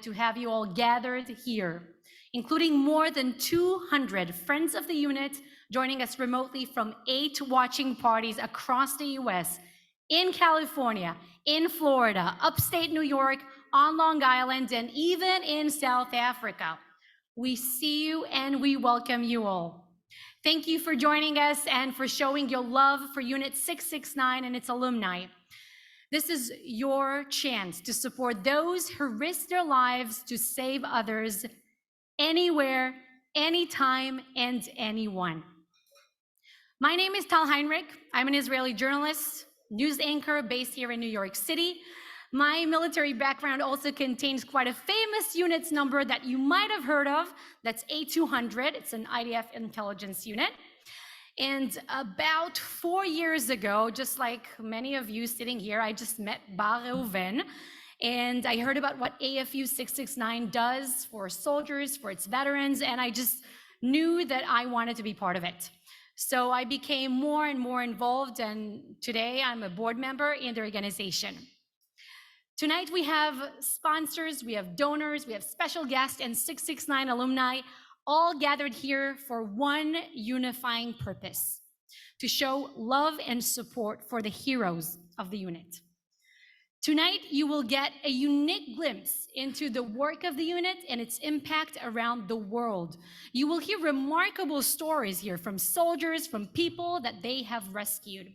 to have you all gathered here, including more than 200 friends of the unit joining us remotely from 8 watching parties across the US, in California, in Florida, upstate New York, on Long Island, and even in South Africa. We see you and we welcome you all. Thank you for joining us and for showing your love for Unit 669 and its alumni. This is your chance to support those who risk their lives to save others anywhere, anytime, and anyone. My name is Tal Heinrich. I'm an Israeli journalist, news anchor based here in New York City. My military background also contains quite a famous units number that you might have heard of. That's A200. It's an IDF intelligence unit. And about 4 years ago, just like many of you sitting here, I just met Bar Reuven, and I heard about what AFU669 does for soldiers, for its veterans, and I just knew that I wanted to be part of it. So I became more and more involved, and today I'm a board member in the organization. Tonight we have sponsors, we have donors, we have special guests, and 669 alumni all gathered here for one unifying purpose: to show love and support for the heroes of the unit. Tonight, you will get a unique glimpse into the work of the unit and its impact around the world. You will hear remarkable stories here from soldiers, from people that they have rescued.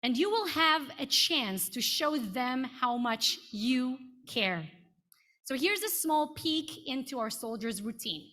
And you will have a chance to show them how much you care. So here's a small peek into our soldiers' routine.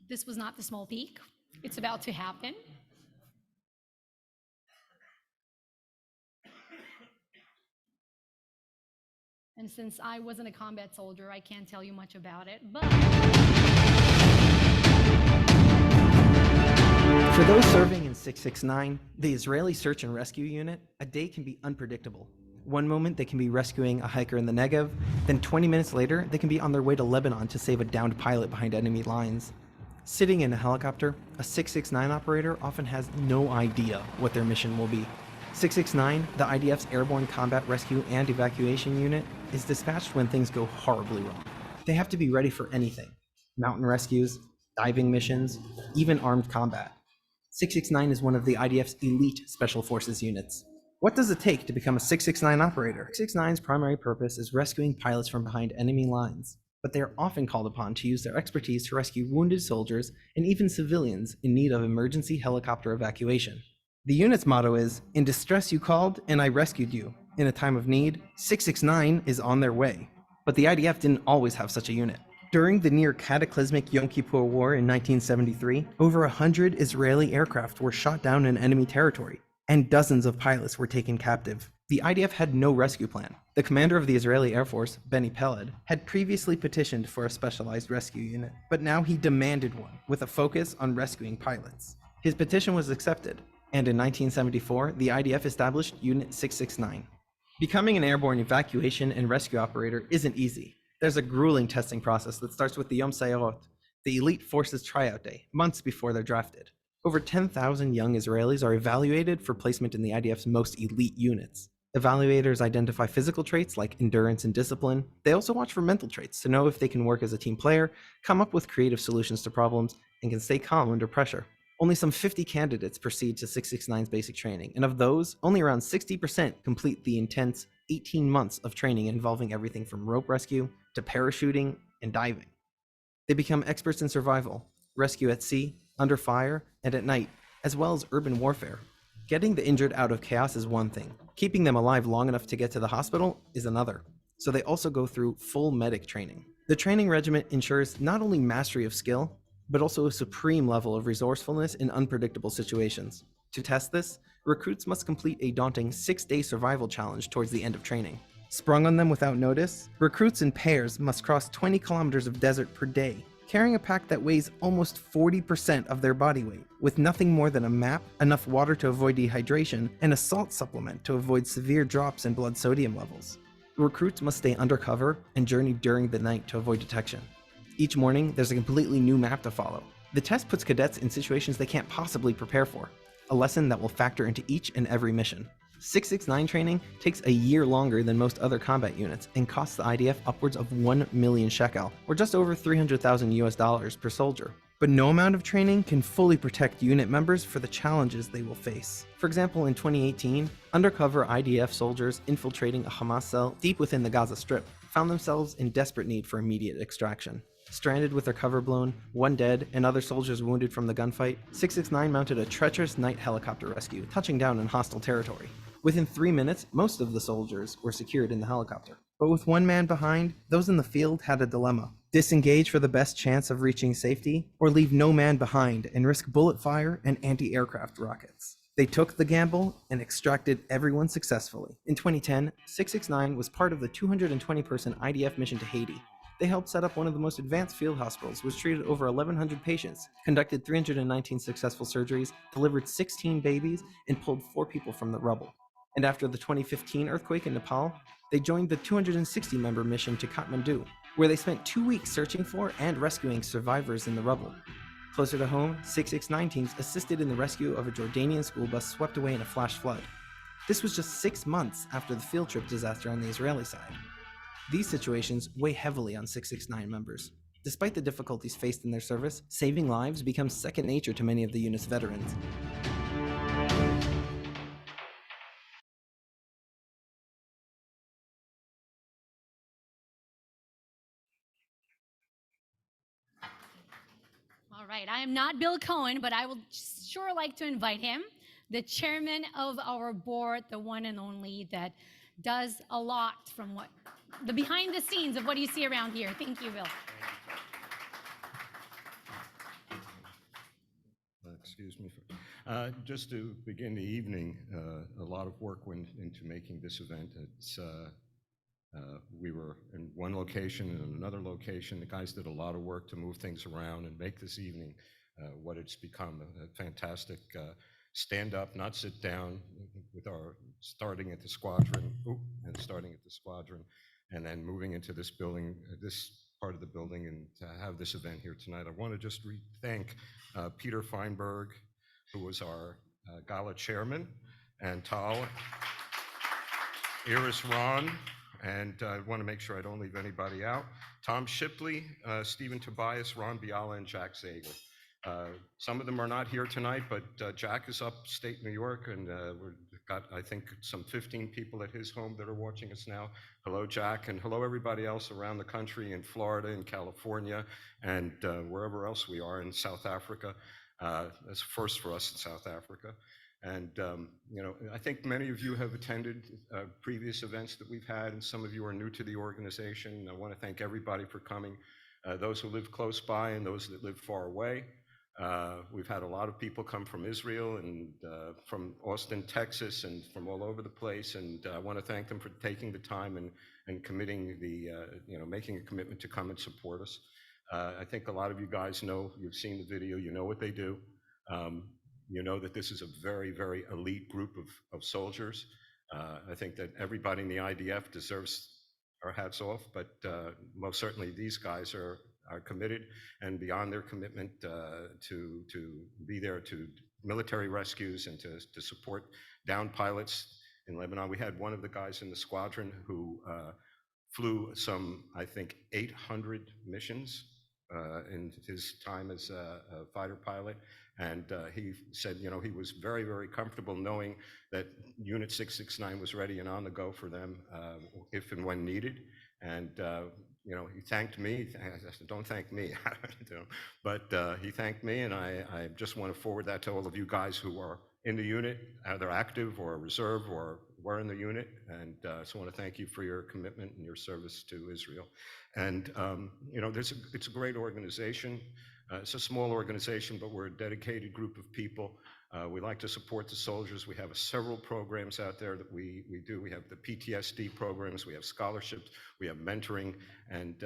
This was not the small peek. It's about to happen. And since I wasn't a combat soldier, I can't tell you much about it, but... For those serving in 669, the Israeli Search and Rescue Unit, a day can be unpredictable. One moment they can be rescuing a hiker in the Negev, then 20 minutes later they can be on their way to Lebanon to save a downed pilot behind enemy lines. Sitting in a helicopter, a 669 operator often has no idea what their mission will be. 669, the IDF's Airborne Combat Rescue and Evacuation Unit, is dispatched when things go horribly wrong. They have to be ready for anything: mountain rescues, diving missions, even armed combat. 669 is one of the IDF's elite Special Forces units. What does it take to become a 669 operator? 669's primary purpose is rescuing pilots from behind enemy lines, but they are often called upon to use their expertise to rescue wounded soldiers and even civilians in need of emergency helicopter evacuation. The unit's motto is, "In distress you called, and I rescued you. In a time of need, 669 is on their way." But the IDF didn't always have such a unit. During the near cataclysmic Yom Kippur War in 1973, over 100 Israeli aircraft were shot down in enemy territory, and dozens of pilots were taken captive. The IDF had no rescue plan. The commander of the Israeli Air Force, Benny Peled, had previously petitioned for a specialized rescue unit, but now he demanded one, with a focus on rescuing pilots. His petition was accepted, and in 1974, the IDF established Unit 669. Becoming an airborne evacuation and rescue operator isn't easy. There's a grueling testing process that starts with the Yom Sayot, the elite forces tryout day, months before they're drafted. Over 10,000 young Israelis are evaluated for placement in the IDF's most elite units. Evaluators identify physical traits like endurance and discipline. They also watch for mental traits to know if they can work as a team player, come up with creative solutions to problems, and can stay calm under pressure. Only some 50 candidates proceed to 669's basic training, and of those, only around 60% complete the intense 18 months of training involving everything from rope rescue to parachuting and diving. They become experts in survival, rescue at sea, under fire, and at night, as well as urban warfare. Getting the injured out of chaos is one thing. Keeping them alive long enough to get to the hospital is another. So they also go through full medic training. The training regimen ensures not only mastery of skill, but also a supreme level of resourcefulness in unpredictable situations. To test this, recruits must complete a daunting 6-day survival challenge towards the end of training. Sprung on them without notice, recruits in pairs must cross 20 kilometers of desert per day, carrying a pack that weighs almost 40% of their body weight, with nothing more than a map, enough water to avoid dehydration, and a salt supplement to avoid severe drops in blood sodium levels. Recruits must stay undercover and journey during the night to avoid detection. Each morning, there's a completely new map to follow. The test puts cadets in situations they can't possibly prepare for, a lesson that will factor into each and every mission. 669 training takes a year longer than most other combat units and costs the IDF upwards of 1 million shekel, or just over $300,000 per soldier. But no amount of training can fully protect unit members for the challenges they will face. For example, in 2018, undercover IDF soldiers infiltrating a Hamas cell deep within the Gaza Strip found themselves in desperate need for immediate extraction. Stranded with their cover blown, one dead, and other soldiers wounded from the gunfight, 669 mounted a treacherous night helicopter rescue, touching down in hostile territory. Within 3 minutes, most of the soldiers were secured in the helicopter. But with one man behind, those in the field had a dilemma: disengage for the best chance of reaching safety, or leave no man behind and risk bullet fire and anti-aircraft rockets. They took the gamble and extracted everyone successfully. In 2010, 669 was part of the 220-person IDF mission to Haiti. They helped set up one of the most advanced field hospitals, which treated over 1,100 patients, conducted 319 successful surgeries, delivered 16 babies, and pulled 4 people from the rubble. And after the 2015 earthquake in Nepal, they joined the 260-member mission to Kathmandu, where they spent 2 weeks searching for and rescuing survivors in the rubble. Closer to home, 669 teams assisted in the rescue of a Jordanian school bus swept away in a flash flood. This was just 6 months after the field trip disaster on the Israeli side. These situations weigh heavily on 669 members. Despite the difficulties faced in their service, saving lives becomes second nature to many of the unit's veterans. All right, I am not Bill Cohen, but I will sure like to invite him, the chairman of our board, the one and only that does a lot from what the behind the scenes of what you see around here. Thank you, Bill. Excuse me. Just to begin the evening, a lot of work went into making this event. We were in one location and in another location. The guys did a lot of work to move things around and make this evening what it's become, a fantastic stand up, not sit down, with our starting at the squadron, and then moving into this building, this part of the building, and to have this event here tonight. I want to just thank Peter Feinberg, who was our gala chairman, and Tal, Iris Ron, and I want to make sure I don't leave anybody out. Tom Shipley, Stephen Tobias, Ron Biala, and Jack Zager. Some of them are not here tonight, but Jack is upstate New York, and we've got, I think, some 15 people at his home that are watching us now. Hello, Jack, and hello, everybody else around the country, in Florida, in California, and wherever else we are in South Africa. That's a first for us in South Africa. And I think many of you have attended previous events that we've had, and some of you are new to the organization. I want to thank everybody for coming, those who live close by and those that live far away. We've had a lot of people come from Israel and from Austin, Texas, and from all over the place, and I want to thank them for taking the time and committing making a commitment to come and support us. I think a lot of you guys know, you've seen the video, you know what they do. You know that this is a very, very elite group of soldiers. I think that everybody in the IDF deserves our hats off, but most certainly these guys are committed, and beyond their commitment to be there to military rescues and to support downed pilots in Lebanon. We had one of the guys in the squadron who flew some, I think, 800 missions in his time as a fighter pilot. And he said, you know, he was very, very comfortable knowing that Unit 669 was ready and on the go for them if and when needed. And, you know, he thanked me. I said, don't thank me, but he thanked me. And I just want to forward that to all of you guys who are in the unit, either active or reserve or were in the unit. And so I want to thank you for your commitment and your service to Israel. And, you know, it's a great organization. It's a small organization, but we're a dedicated group of people. We like to support the soldiers. We have several programs out there that we do. We have the PTSD programs, we have scholarships, we have mentoring, and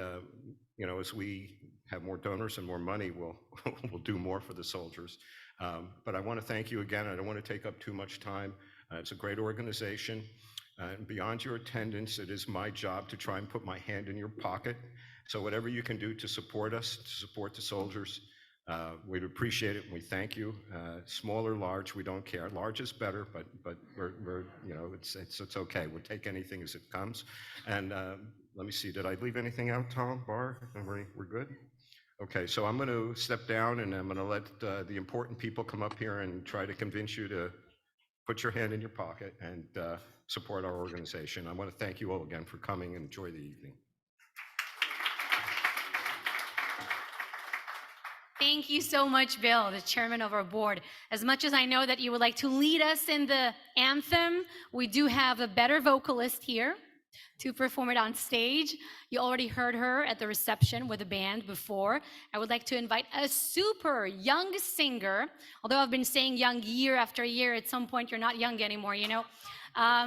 you know, as we have more donors and more money, we'll do more for the soldiers. But I want to thank you again. I don't want to take up too much time. It's a great organization. And beyond your attendance, it is my job to try and put my hand in your pocket. So whatever you can do to support us, to support the soldiers, we'd appreciate it, and we thank you. Small or large, we don't care. Large is better, but we're you know, it's okay. We'll take anything as it comes. And let me see, did I leave anything out, Tom, Bar? We're good? Okay, so I'm going to step down, and I'm going to let the important people come up here and try to convince you to put your hand in your pocket and support our organization. I want to thank you all again for coming, and enjoy the evening. Thank you so much, Bill, the chairman of our board. As much as I know that you would like to lead us in the anthem, we do have a better vocalist here to perform it on stage. You already heard her at the reception with the band before. I would like to invite a super young singer, although I've been saying young year after year, at some point you're not young anymore, you know.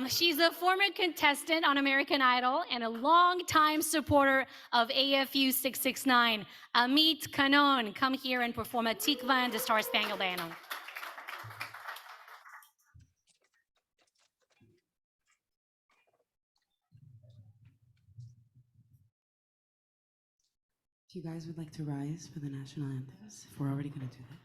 She's a former contestant on American Idol and a longtime supporter of AFU669. Amit Kanon, come here and perform a Tikva and the Star Spangled Anthem. If you guys would like to rise for the national anthems, if we're already going to do that.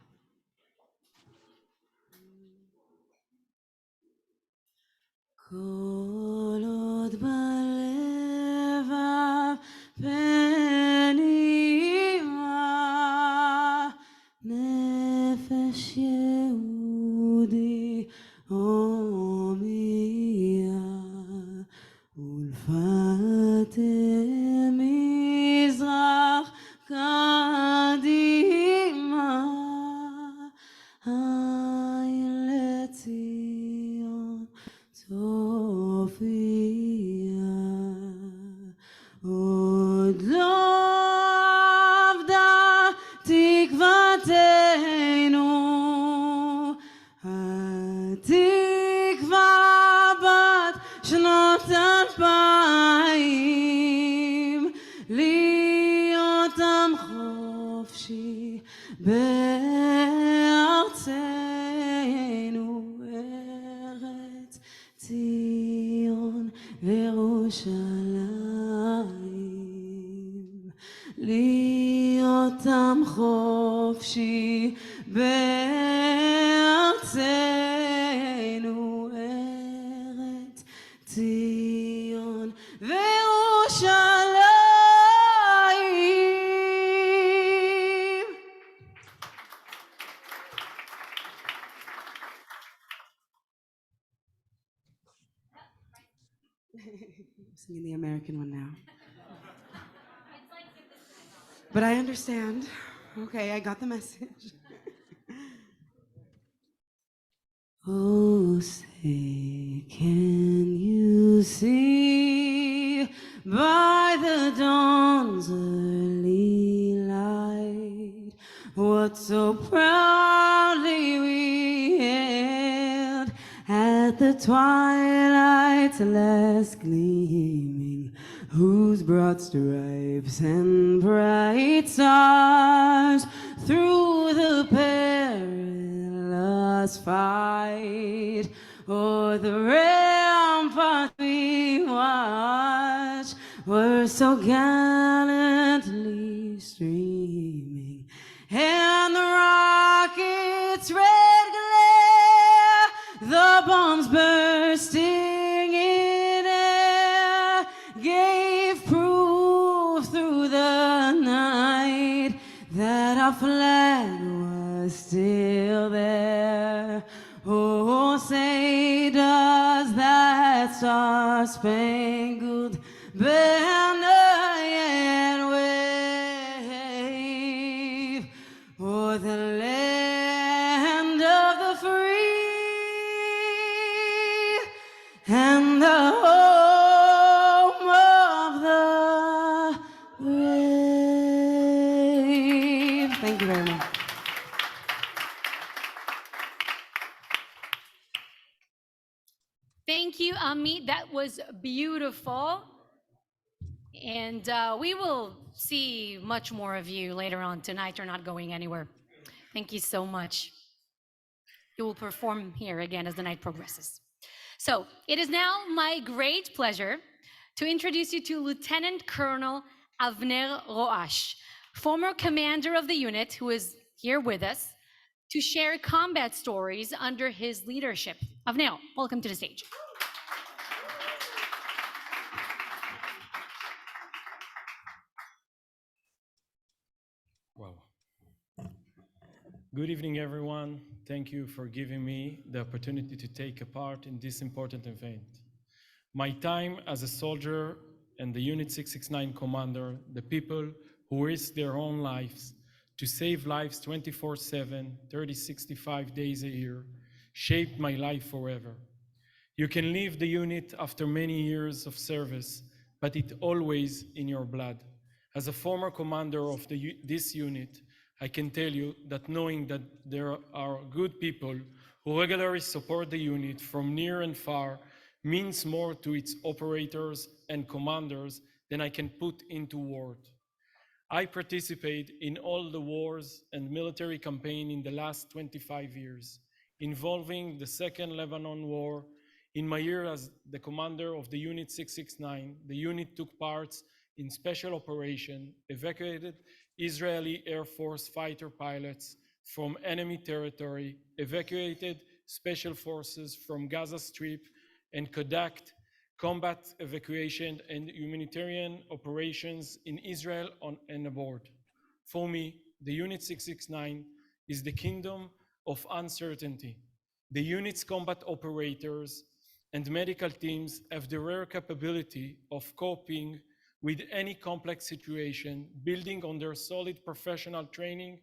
כל עוד בלבב פנימה נפש יהודי הומיה ולפת מזרח קדימה עין לציון צופיה עוד לא אבדה תקוותנו התקווה בת שנות 2000 להיות עם חופשי בארצנו ארץ ציון וירושלים להיות עם חופשי בארצנו ארץ ציון וירושלים. I'm singing the American one now. But I understand. Okay, I got the message. Oh, say, can you see by the dawn's early light what so proudly we hailed at the twilight's last gleaming, whose broad stripes and bright stars through the perilous fight o'er the rampart we watch were so gallantly streaming, and the rocket's red glare, the bombs bursting in air, gave proof through the night that our flag was still there. Oh, say does that star-spangled banner yet wave o'er the land of the free and the home of the brave? Thank you very much. Thank you, Amit. That was beautiful. And we will see much more of you later on tonight. You're not going anywhere. Thank you so much. You will perform here again as the night progresses. So it is now my great pleasure to introduce you to Lieutenant Colonel Avner Roash, former commander of the unit who is here with us to share combat stories under his leadership. Avner, welcome to the stage. Wow. Good evening, everyone. Thank you for giving me the opportunity to take a part in this important event. My time as a soldier and the Unit 669 commander, the people who risk their own lives to save lives 24/7, 365 days a year, shaped my life forever. You can leave the unit after many years of service, but it's always in your blood. As a former commander of this unit, I can tell you that knowing that there are good people who regularly support the unit from near and far means more to its operators and commanders than I can put into words. I participate in all the wars and military campaigns in the last 25 years, involving the Second Lebanon War. In my year as the commander of the Unit 669, the unit took part in special operation, evacuated Israeli Air Force fighter pilots from enemy territory, evacuated special forces from Gaza Strip, and conduct combat evacuation and humanitarian operations in Israel and abroad. For me, the Unit 669 is the kingdom of uncertainty. The unit's combat operators and medical teams have the rare capability of coping with any complex situation, building on their solid professional training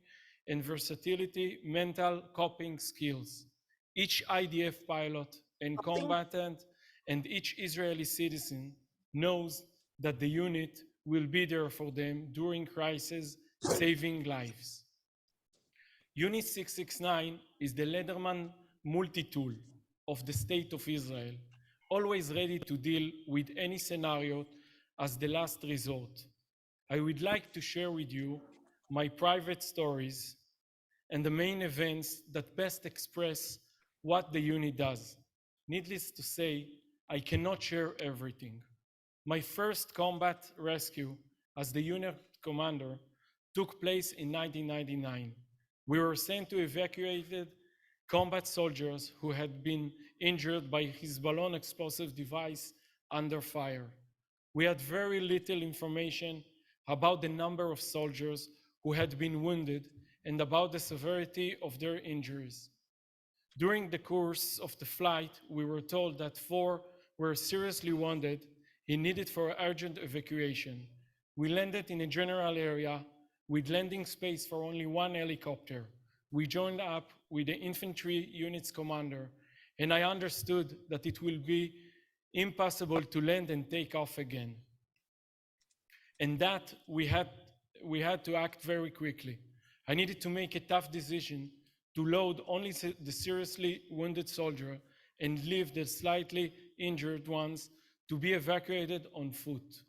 and versatility mental coping skills. Each IDF pilot and combatant and each Israeli citizen knows that the unit will be there for them during crisis, saving lives. Unit 669 is the Lederman multi-tool of the State of Israel, always ready to deal with any scenario as the last resort. I would like to share with you my private stories and the main events that best express what the unit does. Needless to say, I cannot share everything. My first combat rescue as the unit commander took place in 1999. We were sent to evacuate combat soldiers who had been injured by Hezbollah explosive device under fire. We had very little information about the number of soldiers who had been wounded and about the severity of their injuries. During the course of the flight, we were told that 4 were seriously wounded and needed for urgent evacuation. We landed in a general area with landing space for only 1 helicopter. We joined up with the infantry unit's commander, and I understood that it will be impossible to land and take off again, and that we had to act very quickly. I needed to make a tough decision to load only the seriously wounded soldier and leave the slightly injured ones to be evacuated on foot.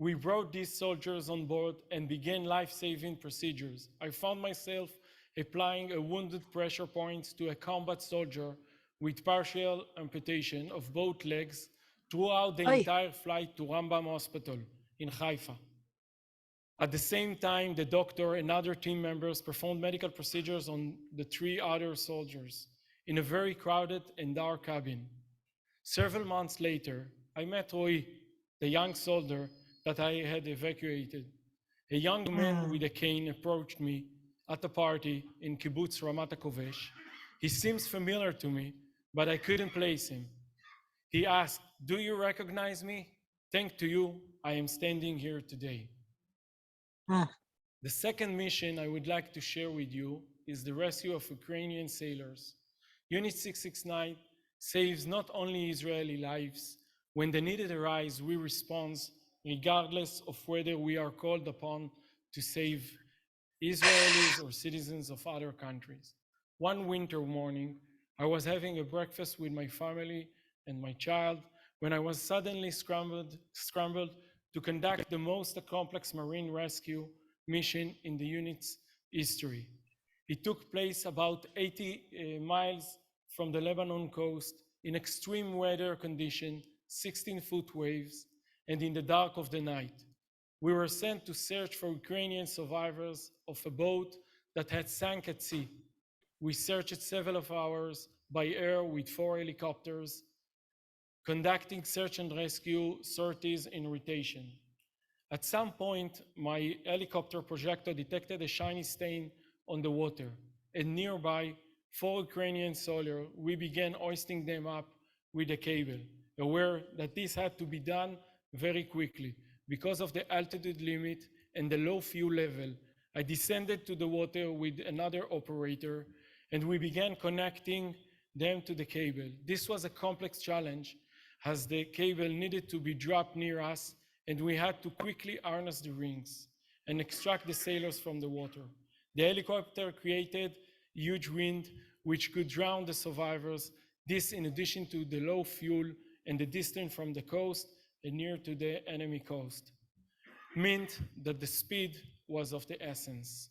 We brought these soldiers on board and began life-saving procedures. I found myself applying a wounded pressure point to a combat soldier with partial amputation of both legs throughout the Oi. entire flight to Rambam Hospital in Haifa. At the same time, the doctor and other team members performed medical procedures on the 3 other soldiers in a very crowded and dark cabin. Several months later, I met Roy, the young soldier that I had evacuated. A young man with a cane approached me at a party in Kibbutz Ramat HaKovesh. He seems familiar to me, but I couldn't place him. He asked, "Do you recognize me? Thanks to you, I am standing here today." The second mission I would like to share with you is the rescue of Ukrainian sailors. Unit 669 saves not only Israeli lives. When the need arises, we respond regardless of whether we are called upon to save Israelis or citizens of other countries. One winter morning, I was having a breakfast with my family and my child when I was suddenly scrambled to conduct the most complex marine rescue mission in the unit's history. It took place about 80 miles from the Lebanon coast in extreme weather conditions, 16-foot waves, and in the dark of the night. We were sent to search for Ukrainian survivors of a boat that had sunk at sea. We searched several hours by air with 4 helicopters, conducting search and rescue sorties in rotation. At some point, my helicopter projector detected a shiny stain on the water, and nearby, 4 Ukrainian soldiers, we began hoisting them up with a cable, aware that this had to be done very quickly. Because of the altitude limit and the low fuel level, I descended to the water with another operator, and we began connecting them to the cable. This was a complex challenge, as the cable needed to be dropped near us, and we had to quickly harness the rings and extract the sailors from the water. The helicopter created huge wind, which could drown the survivors. This, in addition to the low fuel and the distance from the coast and near to the enemy coast, meant that the speed was of the essence.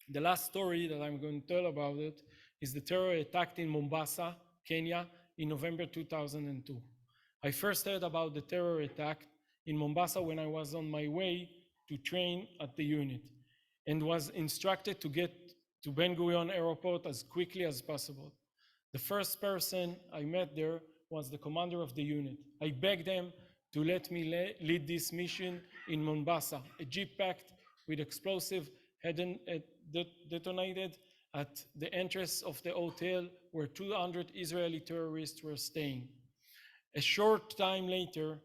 The last story that I'm going to tell about it is the terror attack in Mombasa, Kenya, in November 2002. I first heard about the terror attack in Mombasa when I was on my way to train at the unit and was instructed to get to Ben Gurion Airport as quickly as possible. The first person I met there was the commander of the unit. I begged them to let me lead this mission in Mombasa. A jeep packed with explosive had detonated at the entrance of the hotel where 200 Israeli terrorists were staying. A short time later,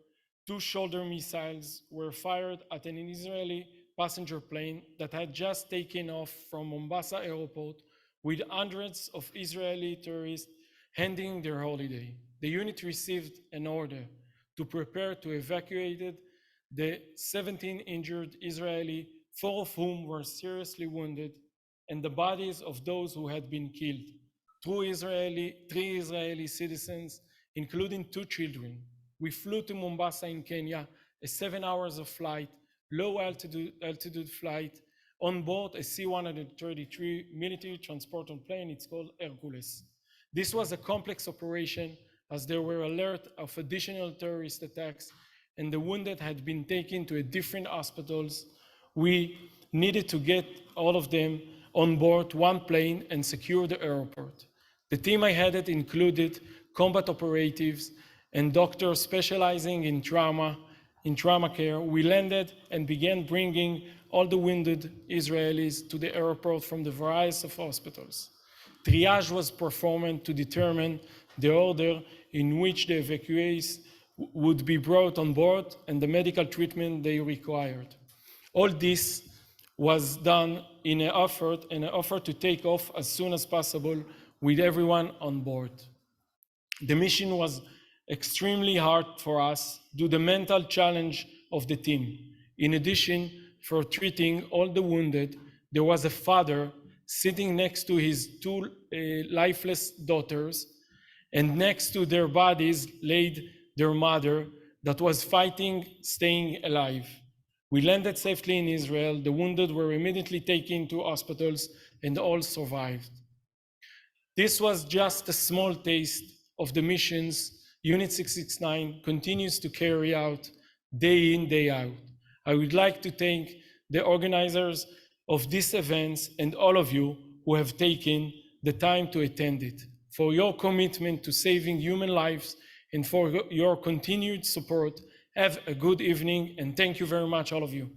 2 shoulder missiles were fired at an Israeli passenger plane that had just taken off from Mombasa airport with hundreds of Israeli tourists ending their holiday. The unit received an order to prepare to evacuate the 17 injured Israeli, 4 of whom were seriously wounded, and the bodies of those who had been killed. 3 Israeli citizens, including 2 children. We flew to Mombasa in Kenya, a 7 hours of flight, low altitude flight, on board a C-133 military transporter plane. It's called Hercules. This was a complex operation as there were alerts of additional terrorist attacks and the wounded had been taken to different hospitals. We needed to get all of them on board one plane and secure the airport. The team I headed included combat operatives and doctors specializing in trauma care. We landed and began bringing all the wounded Israelis to the airport from the various of hospitals. Triage was performed to determine the order in which the evacuees would be brought on board and the medical treatment they required. All this was done in an effort to take off as soon as possible with everyone on board. The mission was extremely hard for us due to the mental challenge of the team. In addition, for treating all the wounded, there was a father sitting next to his 2 lifeless daughters, and next to their bodies laid their mother that was fighting, staying alive. We landed safely in Israel. The wounded were immediately taken to hospitals and all survived. This was just a small taste of the missions Unit 669 continues to carry out day in, day out. I would like to thank the organizers of these events and all of you who have taken the time to attend it, for your commitment to saving human lives and for your continued support. Have a good evening, and thank you very much, all of you.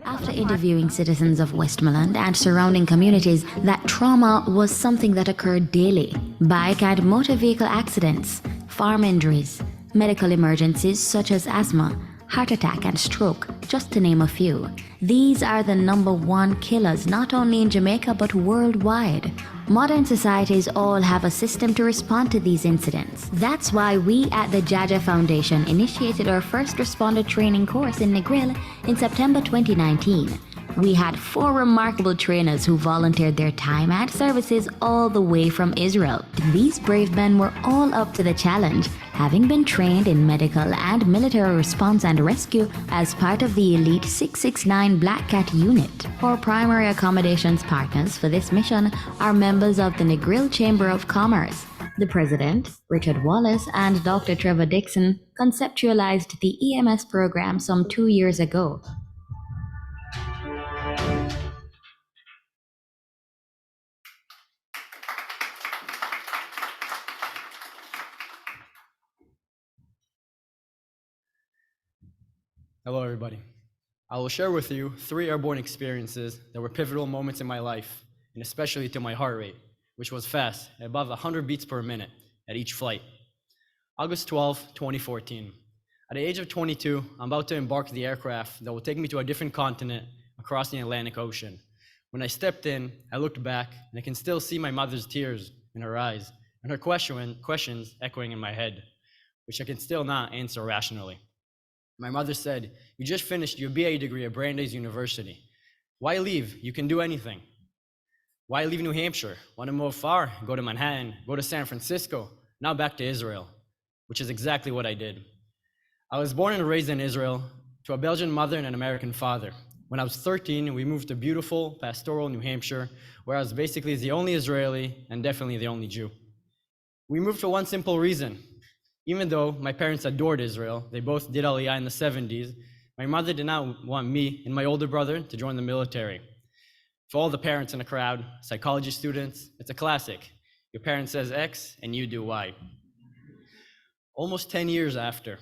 After interviewing citizens of Westmoreland and surrounding communities, that trauma was something that occurred daily. Bike and motor vehicle accidents, farm injuries, medical emergencies such as asthma, heart attack and stroke, just to name a few. These are the #1 killers not only in Jamaica but worldwide. Modern societies all have a system to respond to these incidents. That's why we at the Jaja Foundation initiated our first responder training course in Negril in September 2019. We had 4 remarkable trainers who volunteered their time and services all the way from Israel. These brave men were all up to the challenge, having been trained in medical and military response and rescue as part of the elite 669 Black Cat unit. Our primary accommodations partners for this mission are members of the Negril Chamber of Commerce. The president, Richard Wallace, and Dr. Trevor Dixon conceptualized the EMS program some 2 years ago. Hello, everybody. I will share with you 3 airborne experiences that were pivotal moments in my life, and especially to my heart rate, which was fast, at above 100 beats per minute at each flight. August 12, 2014. At the age of 22, I'm about to embark the aircraft that will take me to a different continent across the Atlantic Ocean. When I stepped in, I looked back, and I can still see my mother's tears in her eyes, and her questions echoing in my head, which I can still not answer rationally. My mother said, "You just finished your BA degree at Brandeis University. Why leave? You can do anything. Why leave New Hampshire? Want to move far? Go to Manhattan, go to San Francisco, now back to Israel," which is exactly what I did. I was born and raised in Israel to a Belgian mother and an American father. When I was 13, we moved to beautiful, pastoral New Hampshire, where I was basically the only Israeli and definitely the only Jew. We moved for one simple reason. Even though my parents adored Israel, they both did Aliyah in the 70s, my mother did not want me and my older brother to join the military. For all the parents in the crowd, psychology students, it's a classic. Your parent says X and you do Y. Almost 10 years after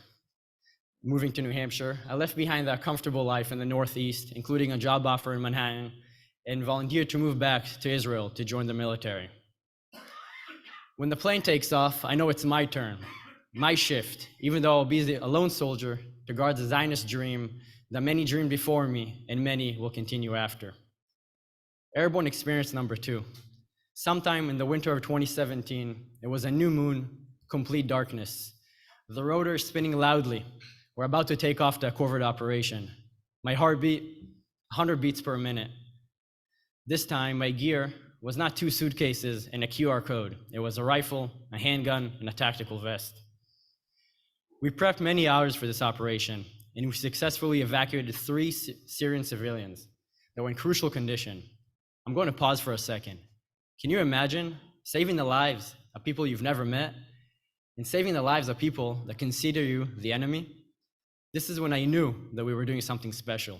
moving to New Hampshire, I left behind that comfortable life in the Northeast, including a job offer in Manhattan, and volunteered to move back to Israel to join the military. When the plane takes off, I know it's my turn. My shift, even though I'll be a lone soldier to guard the Zionist dream that many dreamed before me and many will continue after. Airborne experience number 2. Sometime in the winter of 2017, it was a new moon, complete darkness. The rotor is spinning loudly. We're about to take off to a covert operation. My heartbeat, 100 beats per minute. This time, my gear was not 2 suitcases and a QR code. It was a rifle, a handgun, and a tactical vest. We prepped many hours for this operation, and we successfully evacuated 3 Syrian civilians that were in crucial condition. I'm going to pause for a second. Can you imagine saving the lives of people you've never met and saving the lives of people that consider you the enemy? This is when I knew that we were doing something special.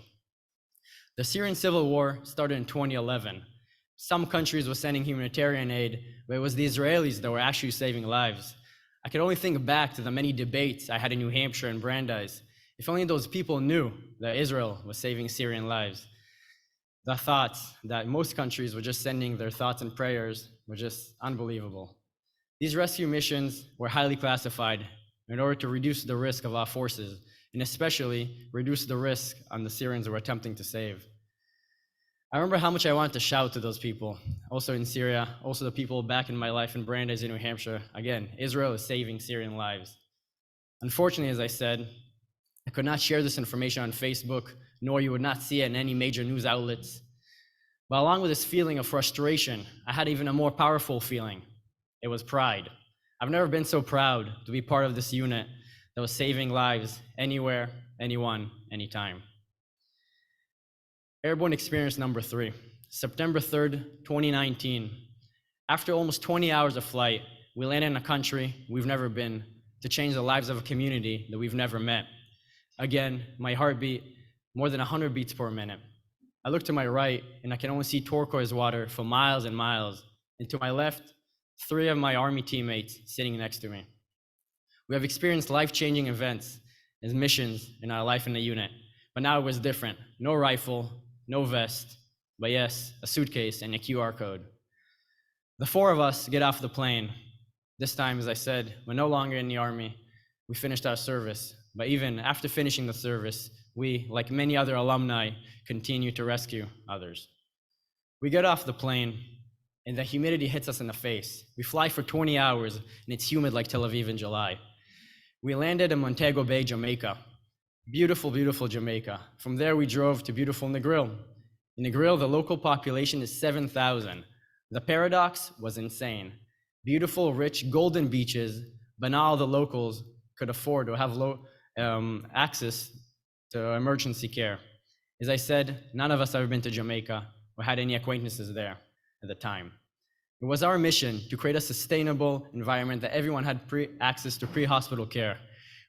The Syrian civil war started in 2011. Some countries were sending humanitarian aid, but it was the Israelis that were actually saving lives. I could only think back to the many debates I had in New Hampshire and Brandeis. If only those people knew that Israel was saving Syrian lives. The thoughts that most countries were just sending their thoughts and prayers were just unbelievable. These rescue missions were highly classified in order to reduce the risk of our forces, and especially reduce the risk on the Syrians who were attempting to save. I remember how much I wanted to shout to those people, also in Syria, also the people back in my life in Brandeis in New Hampshire. Again, Israel is saving Syrian lives. Unfortunately, as I said, I could not share this information on Facebook, nor you would not see it in any major news outlets. But along with this feeling of frustration, I had even a more powerful feeling. It was pride. I've never been so proud to be part of this unit that was saving lives anywhere, anyone, anytime. Airborne experience number 3, September 3rd, 2019. After almost 20 hours of flight, we landed in a country we've never been to change the lives of a community that we've never met. Again, my heart beat more than 100 beats per minute. I look to my right and I can only see turquoise water for miles and miles. And to my left, 3 of my Army teammates sitting next to me. We have experienced life-changing events as missions in our life in the unit, but now it was different. No rifle, no vest, but yes, a suitcase and a QR code. The 4 of us get off the plane. This time, as I said, we're no longer in the Army. We finished our service, but even after finishing the service, we, like many other alumni, continue to rescue others. We get off the plane, and the humidity hits us in the face. We fly for 20 hours, and it's humid like Tel Aviv in July. We landed in Montego Bay, Jamaica. Beautiful, beautiful Jamaica. From there, we drove to beautiful Negril. In Negril, the local population is 7,000. The paradox was insane. Beautiful, rich, golden beaches, but not all the locals could afford or have access to emergency care. As I said, none of us have ever been to Jamaica or had any acquaintances there at the time. It was our mission to create a sustainable environment that everyone had access to pre-hospital care.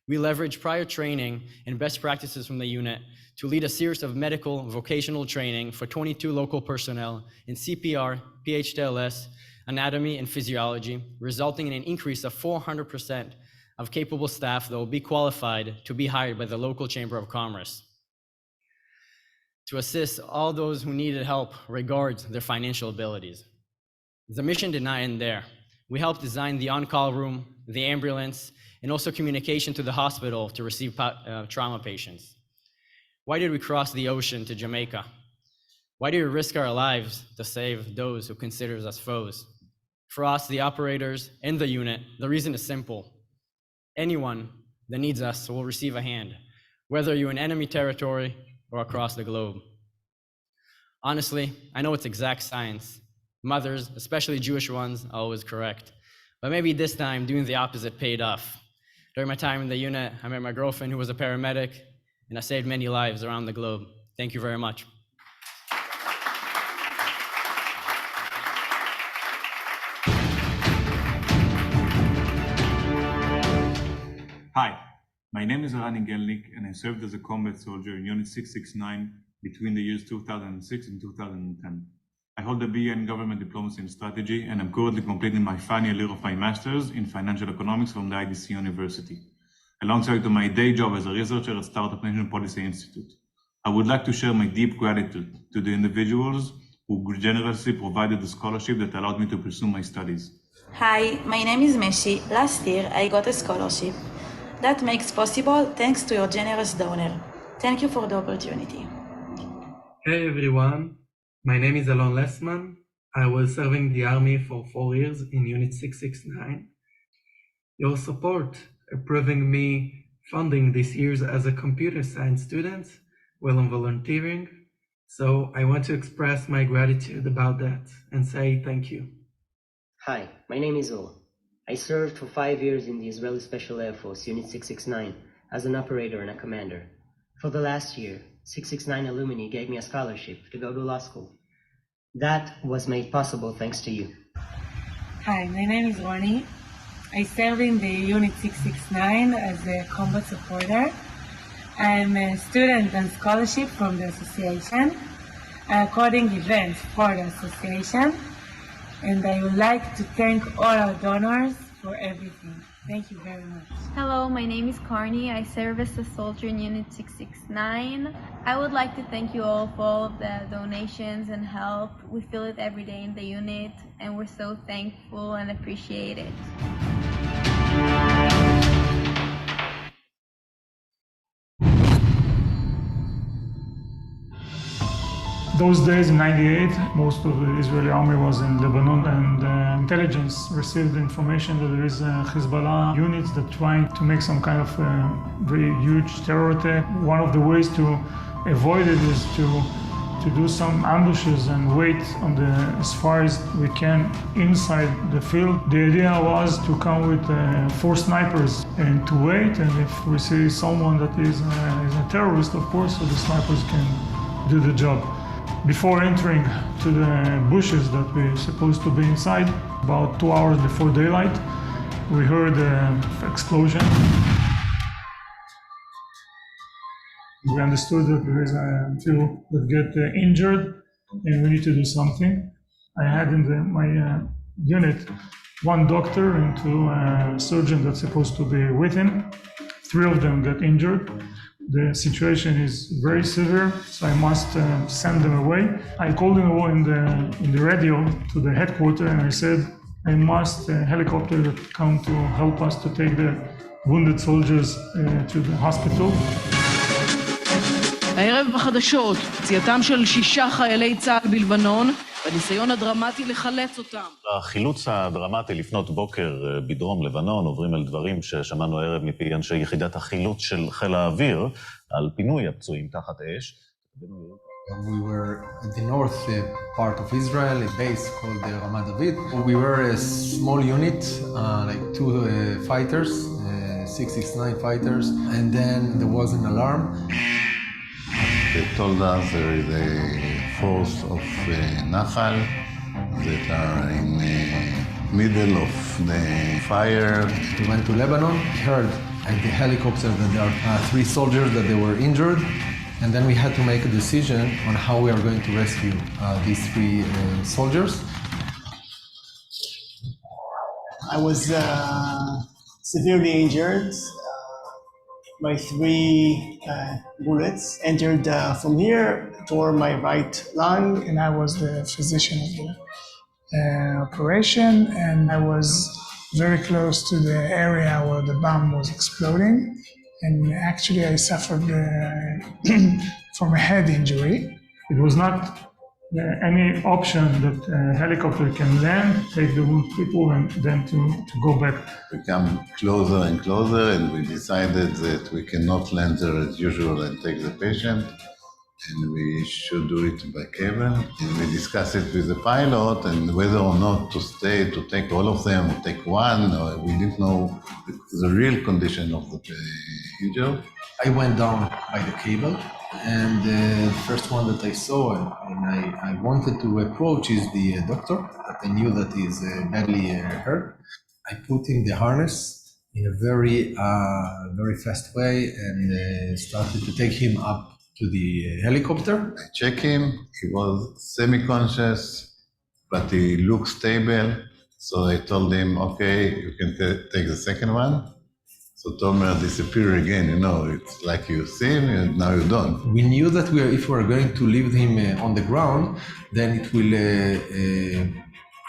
We leveraged prior training and best practices from the unit to lead a series of medical vocational training for 22 local personnel in CPR, PHTLS, anatomy, and physiology, resulting in an increase of 400% of capable staff that will be qualified to be hired by the local Chamber of Commerce to assist all those who needed help regards their financial abilities. The mission did not end there. We helped design the on-call room, the ambulance, and also communication to the hospital to receive trauma patients. Why did we cross the ocean to Jamaica? Why did we risk our lives to save those who consider us foes? For us, the operators and the unit, the reason is simple. Anyone that needs us will receive a hand, whether you're in enemy territory or across the globe. Honestly, I know it's exact science. Mothers, especially Jewish ones, are always correct. But maybe this time doing the opposite paid off. During my time in the unit, I met my girlfriend who was a paramedic, and I saved many lives around the globe. Thank you very much. Hi, my name is Rani Gelnik, and I served as a combat soldier in Unit 669 between the years 2006 and 2010. I hold a BA in Government Diplomacy and Strategy, and I'm currently completing my final year of my Master's in Financial Economics from the IDC University, alongside to my day job as a researcher at Startup Nation Policy Institute. I would like to share my deep gratitude to the individuals who generously provided the scholarship that allowed me to pursue my studies. Hi, my name is Meshi. Last year, I got a scholarship. That makes possible thanks to your generous donor. Thank you for the opportunity. Hey everyone, my name is Alon Lessman. I was serving the Army for 4 years in Unit 669. Your support approving me funding this year as a computer science student while I'm volunteering. So I want to express my gratitude about that and say thank you. Hi, my name is Ol. I served for 5 years in the Israeli Special Air Force, Unit 669, as an operator and a commander. For the last year, 669 alumni gave me a scholarship to go to law school. That was made possible thanks to you. Hi, my name is Ronnie. I serve in the Unit 669 as a combat supporter. I'm a student on scholarship from the association. I'm coding events for the association. And I would like to thank all our donors for everything. Thank you very much. Hello, my name is Carney. I serve as a soldier in Unit 669. I would like to thank you all for all of the donations and help. We feel it every day in the unit, and we're so thankful and appreciate it. Those days in '98, most of the Israeli army was in Lebanon, and intelligence received information that there is Hezbollah units that trying to make some kind of very huge terror attack. One of the ways to avoided is to do some ambushes and wait on as far as we can inside the field. The idea was to come with 4 snipers and to wait, and if we see someone that is a terrorist, of course, so the snipers can do the job. Before entering to the bushes that we're supposed to be inside, about 2 hours before daylight, we heard an explosion. We understood that there is a few that get injured and we need to do something. I had in my unit 1 doctor and 2 surgeons that's supposed to be with him. 3 of them got injured. The situation is very severe, so I must send them away. I called in the radio to the headquarters and I said, I must a helicopter that come to help us to take the wounded soldiers to the hospital. הערב בחדשות, פציעתם של 6 חיילי צה"ל בלבנון, בניסיון הדרמטי לחלץ אותם. החילוץ הדרמטי לפנות בוקר בדרום לבנון, עוברים על דברים ששמענו הערב מפי אנשי יחידת החילוץ של חיל האוויר, על פינוי הפצועים תחת אש. We were at the north part of Israel, a base called Ramat David. We were a small unit, like 2 fighters, 669 fighters, and then there was an alarm. They told us there is a force of Nahal that are in the middle of the fire. We went to Lebanon, heard at the helicopter that there are 3 soldiers that they were injured, and then we had to make a decision on how we are going to rescue these 3 soldiers. I was severely injured. My 3 bullets entered from here, tore my right lung. And I was the physician of the operation, and I was very close to the area where the bomb was exploding. And actually I suffered from a head injury. It was not any option that a helicopter can land, take the wounded people, and then to go back. We come closer and closer, and we decided that we cannot land there as usual and take the patient, and we should do it by cable. And we discussed it with the pilot, and whether or not to stay, to take all of them, or take 1, or we didn't know the real condition of the injured. I went down by the cable, and the first one that I saw and I wanted to approach is the doctor, but I knew that he's badly hurt. I put in the harness in a very fast way and started to take him up to the helicopter. I checked him, he was semi-conscious, but he looked stable, so I told him, okay, you can take the second one. So Tomer disappeared again, it's like you see him and now you don't. We knew that if we are going to leave him on the ground, then it will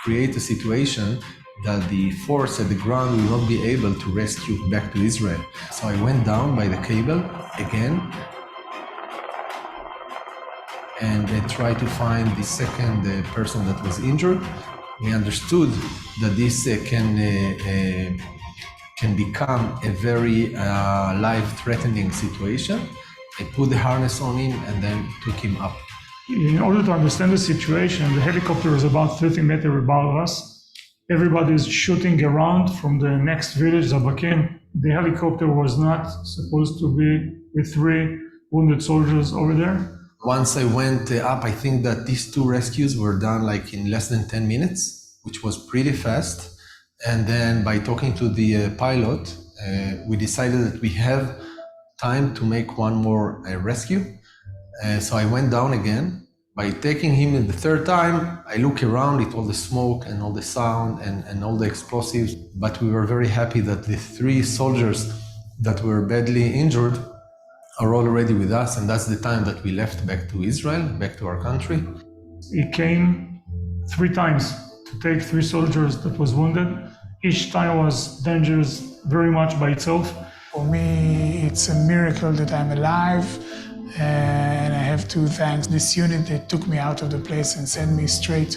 create a situation that the force at the ground will not be able to rescue back to Israel. So I went down by the cable again and I tried to find the second person that was injured. We understood that this can become a very life-threatening situation. I put the harness on him and then took him up. In order to understand the situation, the helicopter is about 30 meters above us. Everybody is shooting around from the next village, Zabakin. The helicopter was not supposed to be with 3 wounded soldiers over there. Once I went up, I think that these 2 rescues were done like in less than 10 minutes, which was pretty fast. And then by talking to the pilot, we decided that we have time to make 1 more rescue. So I went down again. By taking him in the 3rd time, I look around at all the smoke and all the sound and all the explosives. But we were very happy that the 3 soldiers that were badly injured are already with us. And that's the time that we left back to Israel, back to our country. He came 3 times to take 3 soldiers that was wounded. Each time was dangerous very much by itself. For me, it's a miracle that I'm alive, and I have to thank this unit that took me out of the place and sent me straight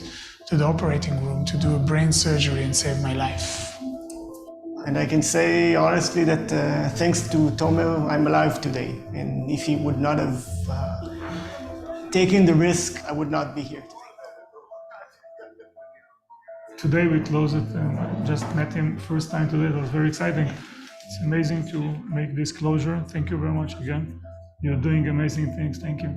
to the operating room to do a brain surgery and save my life. And I can say honestly that thanks to Tomer, I'm alive today. And if he would not have taken the risk, I would not be here today. Today we closed it, and I just met him first time today. It was very exciting. It's amazing to make this closure. Thank you very much again. You're doing amazing things. Thank you.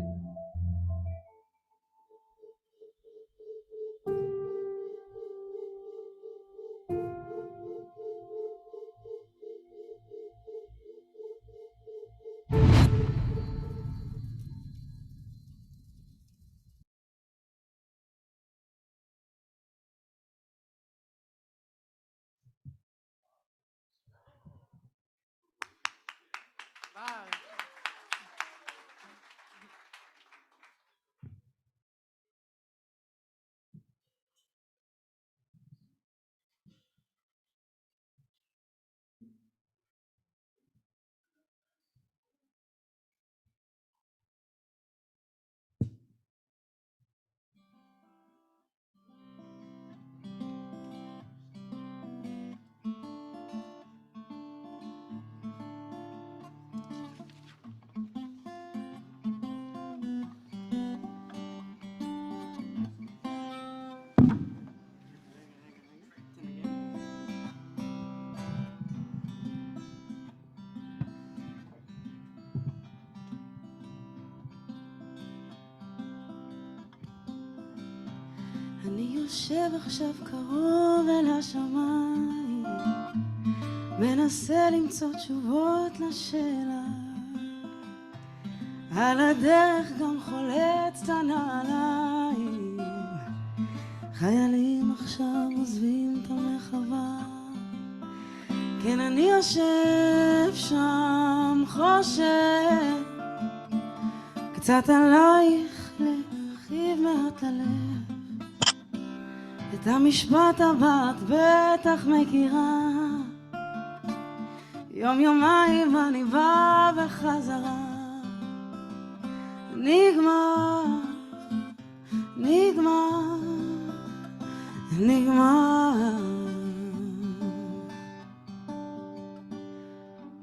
אני יושב עכשיו קרוב אל השמיים, מנסה למצוא תשובות לשאלה. על הדרך גם חולץ את הנעליים, חיילים עכשיו עוזבים את המחווה. כן, אני יושב שם חושב קצת עלייך להרחיב מעט הלב. את המשפט הבא את בטח מכירה, יום יומיים אני באה בחזרה. נגמר, נגמר, נגמר.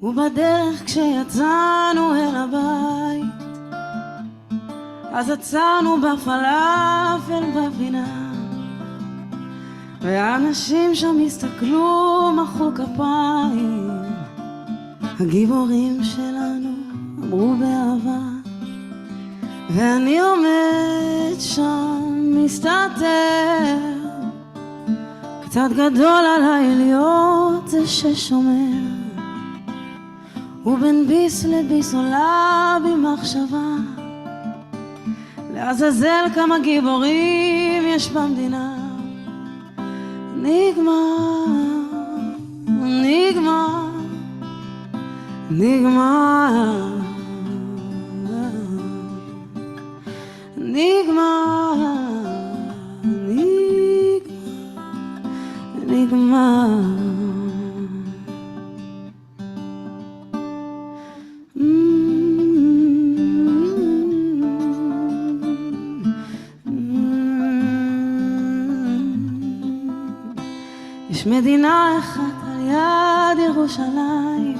ובדרך כשיצאנו אל הבית, אז עצרנו בפלאפל בפינה, והאנשים שם הסתכלו, מחאו כפיים. הגיבורים שלנו אמרו באהבה, ואני עומד שם מסתתר. קצת גדול עליי להיות זה ששומר, ובין ביס לביס עולה בי מחשבה, לעזאזל כמה גיבורים יש במדינה. נגמר, נגמר, נגמר, נגמר, נגמר. יש מדינה אחת על יד ירושלים,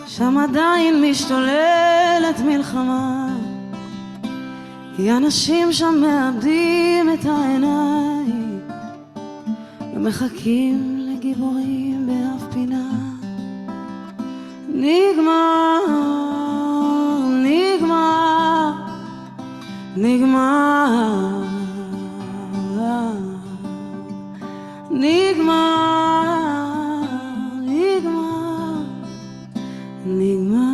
שם עדיין משתוללת מלחמה, כי אנשים שם מאבדים את העיניים ומחכים לגיבורים באף פינה. נגמר, נגמר, נגמר, נגמר, נגמר, נגמר.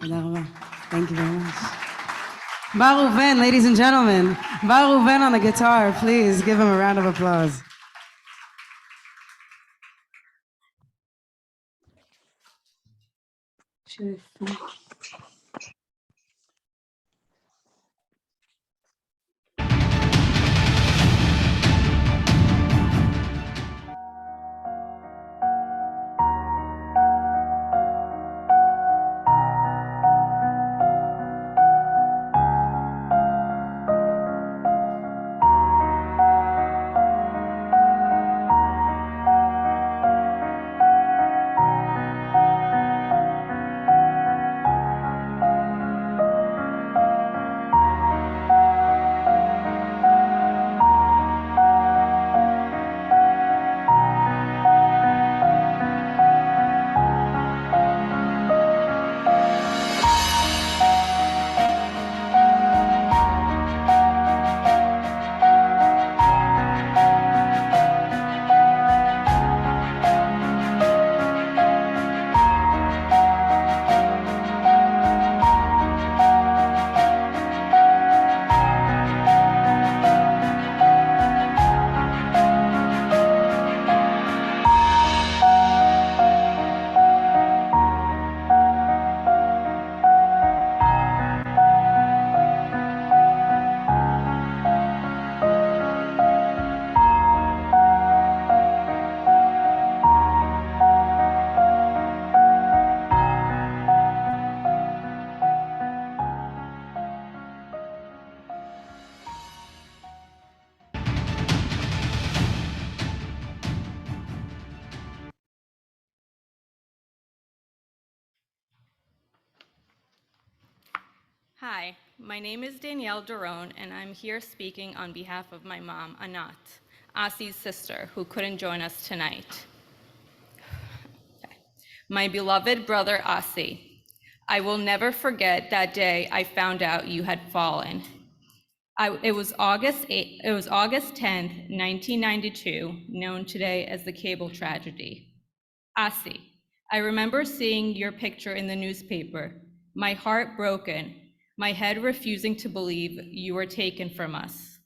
תודה רבה. Thank you very much. Bar Reuven, ladies and gentlemen. Bar Reuven on the guitar. Please give him a round of applause. Hi, my name is Danielle Daron, and I'm here speaking on behalf of my mom, Anat, Asi's sister, who couldn't join us tonight. My beloved brother, Asi, I will never forget that day I found out you had fallen. It was August 10th, 1992, known today as the cable tragedy. Asi, I remember seeing your picture in the newspaper, my heart broken, my head refusing to believe you were taken from us.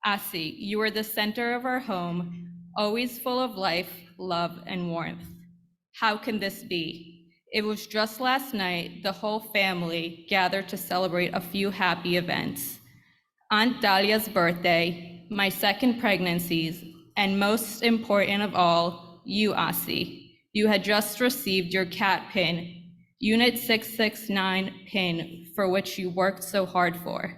Asi, you were the center of our home, always full of life, love, and warmth. How can this be? It was just last night the whole family gathered to celebrate a few happy events. Aunt Dalia's birthday, my second pregnancies, and most important of all, you, Asi. You had just received your cat pin, Unit 669 pin, for which you worked so hard for.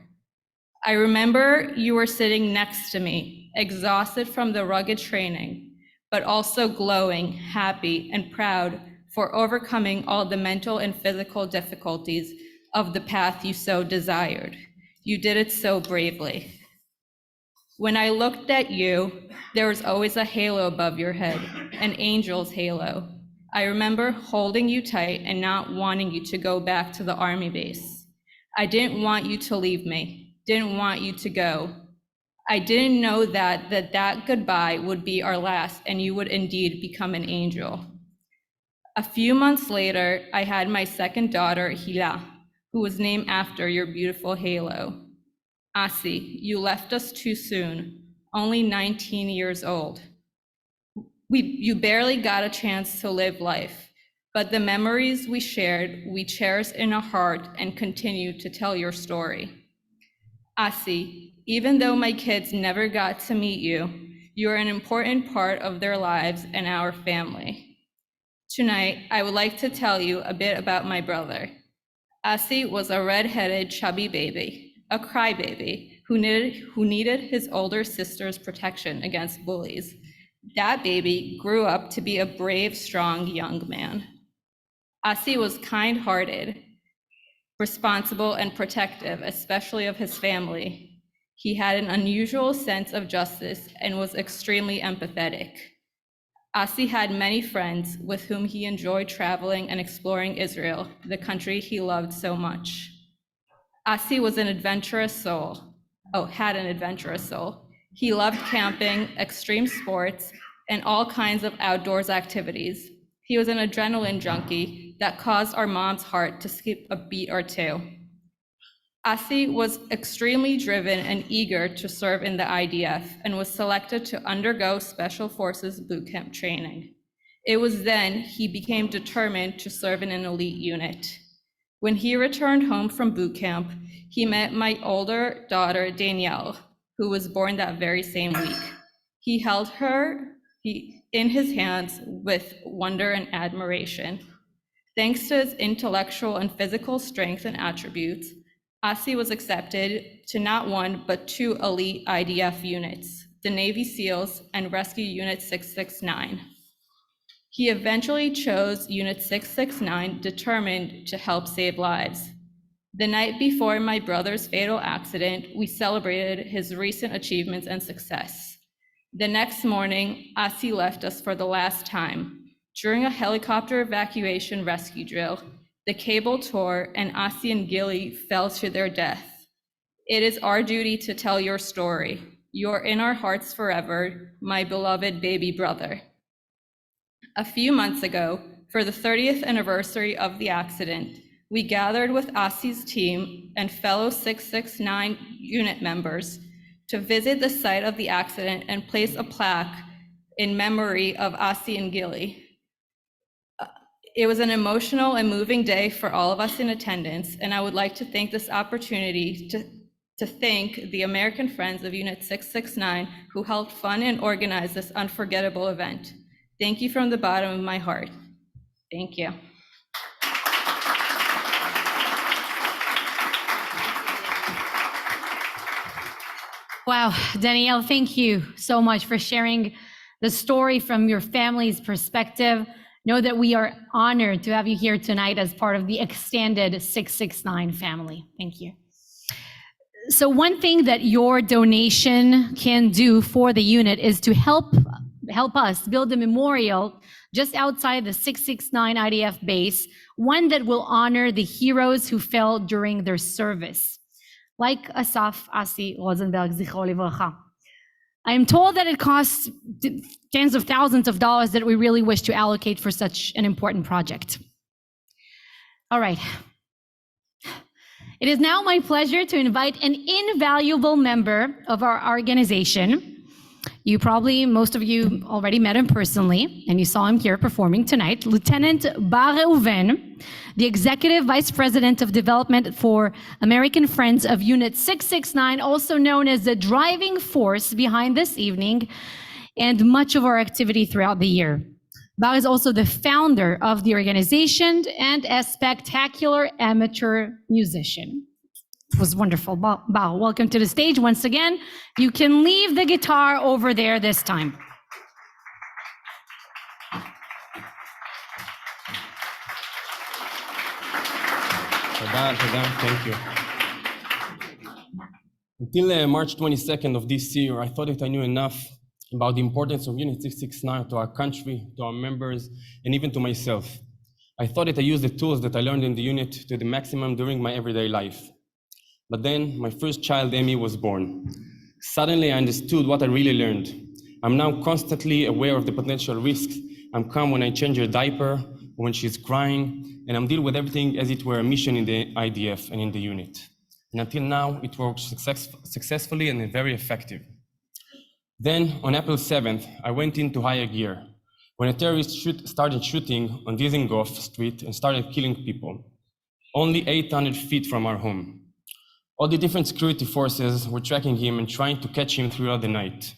I remember you were sitting next to me, exhausted from the rugged training, but also glowing, happy, and proud for overcoming all the mental and physical difficulties of the path you so desired. You did it so bravely. When I looked at you, there was always a halo above your head, an angel's halo. I remember holding you tight and not wanting you to go back to the Army base. I didn't want you to leave me, didn't want you to go. I didn't know that goodbye would be our last and you would indeed become an angel. A few months later, I had my second daughter, Hila, who was named after your beautiful halo. Asi, you left us too soon, only 19 years old. You barely got a chance to live life, but the memories we shared, we cherish in our heart and continue to tell your story. Asi, even though my kids never got to meet you, you are an important part of their lives and our family. Tonight, I would like to tell you a bit about my brother. Asi was a red-headed, chubby baby, a crybaby who needed his older sister's protection against bullies. That baby grew up to be a brave, strong young man. Asi was kind-hearted, responsible, and protective, especially of his family. He had an unusual sense of justice and was extremely empathetic. Asi had many friends with whom he enjoyed traveling and exploring Israel, the country he loved so much. Asi was an adventurous soul. Had an adventurous soul. He loved camping, extreme sports, and all kinds of outdoors activities. He was an adrenaline junkie that caused our mom's heart to skip a beat or two. Asi was extremely driven and eager to serve in the IDF and was selected to undergo Special Forces boot camp training. It was then he became determined to serve in an elite unit. When he returned home from boot camp, he met my older daughter, Danielle, who was born that very same week. He held her in his hands with wonder and admiration. Thanks to his intellectual and physical strength and attributes, Asi was accepted to not one, but two elite IDF units, the Navy SEALs and Rescue Unit 669. He eventually chose Unit 669, determined to help save lives. The night before my brother's fatal accident, we celebrated his recent achievements and success. The next morning, Asi left us for the last time. During a helicopter evacuation rescue drill, the cable tore and Asi and Gilly fell to their death. It is our duty to tell your story. You are in our hearts forever, my beloved baby brother. A few months ago, for the 30th anniversary of the accident, we gathered with Asi's team and fellow 669 unit members to visit the site of the accident and place a plaque in memory of Asi and Gilly. It was an emotional and moving day for all of us in attendance, and I would like to take this opportunity to thank the American Friends of Unit 669 who helped fund and organize this unforgettable event. Thank you from the bottom of my heart. Thank you. Wow, Danielle, thank you so much for sharing the story from your family's perspective. know that we are honored to have you here tonight as part of the extended 669 family. Thank you. So one thing that your donation can do for the unit is to help us build a memorial just outside the 669 IDF base, one that will honor the heroes who fell during their service, like Asaf Asi Rosenberg, Zichro Livracha. I am told that it costs tens of thousands of dollars that we really wish to allocate for such an important project. All right. It is now my pleasure to invite an invaluable member of our organization. Most of you already met him personally, and you saw him here performing tonight, Lieutenant Bar Reuven, the Executive Vice President of Development for American Friends of Unit 669, also known as the driving force behind this evening and much of our activity throughout the year. Bar is also the founder of the organization and a spectacular amateur musician. It was wonderful. Bar, welcome to the stage once again. You can leave the guitar over there this time. Thank you. Until March 22nd of this year, I thought that I knew enough about the importance of Unit 669 to our country, to our members, and even to myself. I thought that I used the tools that I learned in the unit to the maximum during my everyday life. But then my first child, Amy, was born. Suddenly I understood what I really learned. I'm now constantly aware of the potential risks. I'm calm when I change her diaper, when she's crying, and I'm dealing with everything as it were a mission in the IDF and in the unit. And until now, it works successfully and very effective. Then, on April 7th, I went into higher gear when a terrorist started shooting on Dizengoff Street and started killing people, only 800 feet from our home. All the different security forces were tracking him and trying to catch him throughout the night.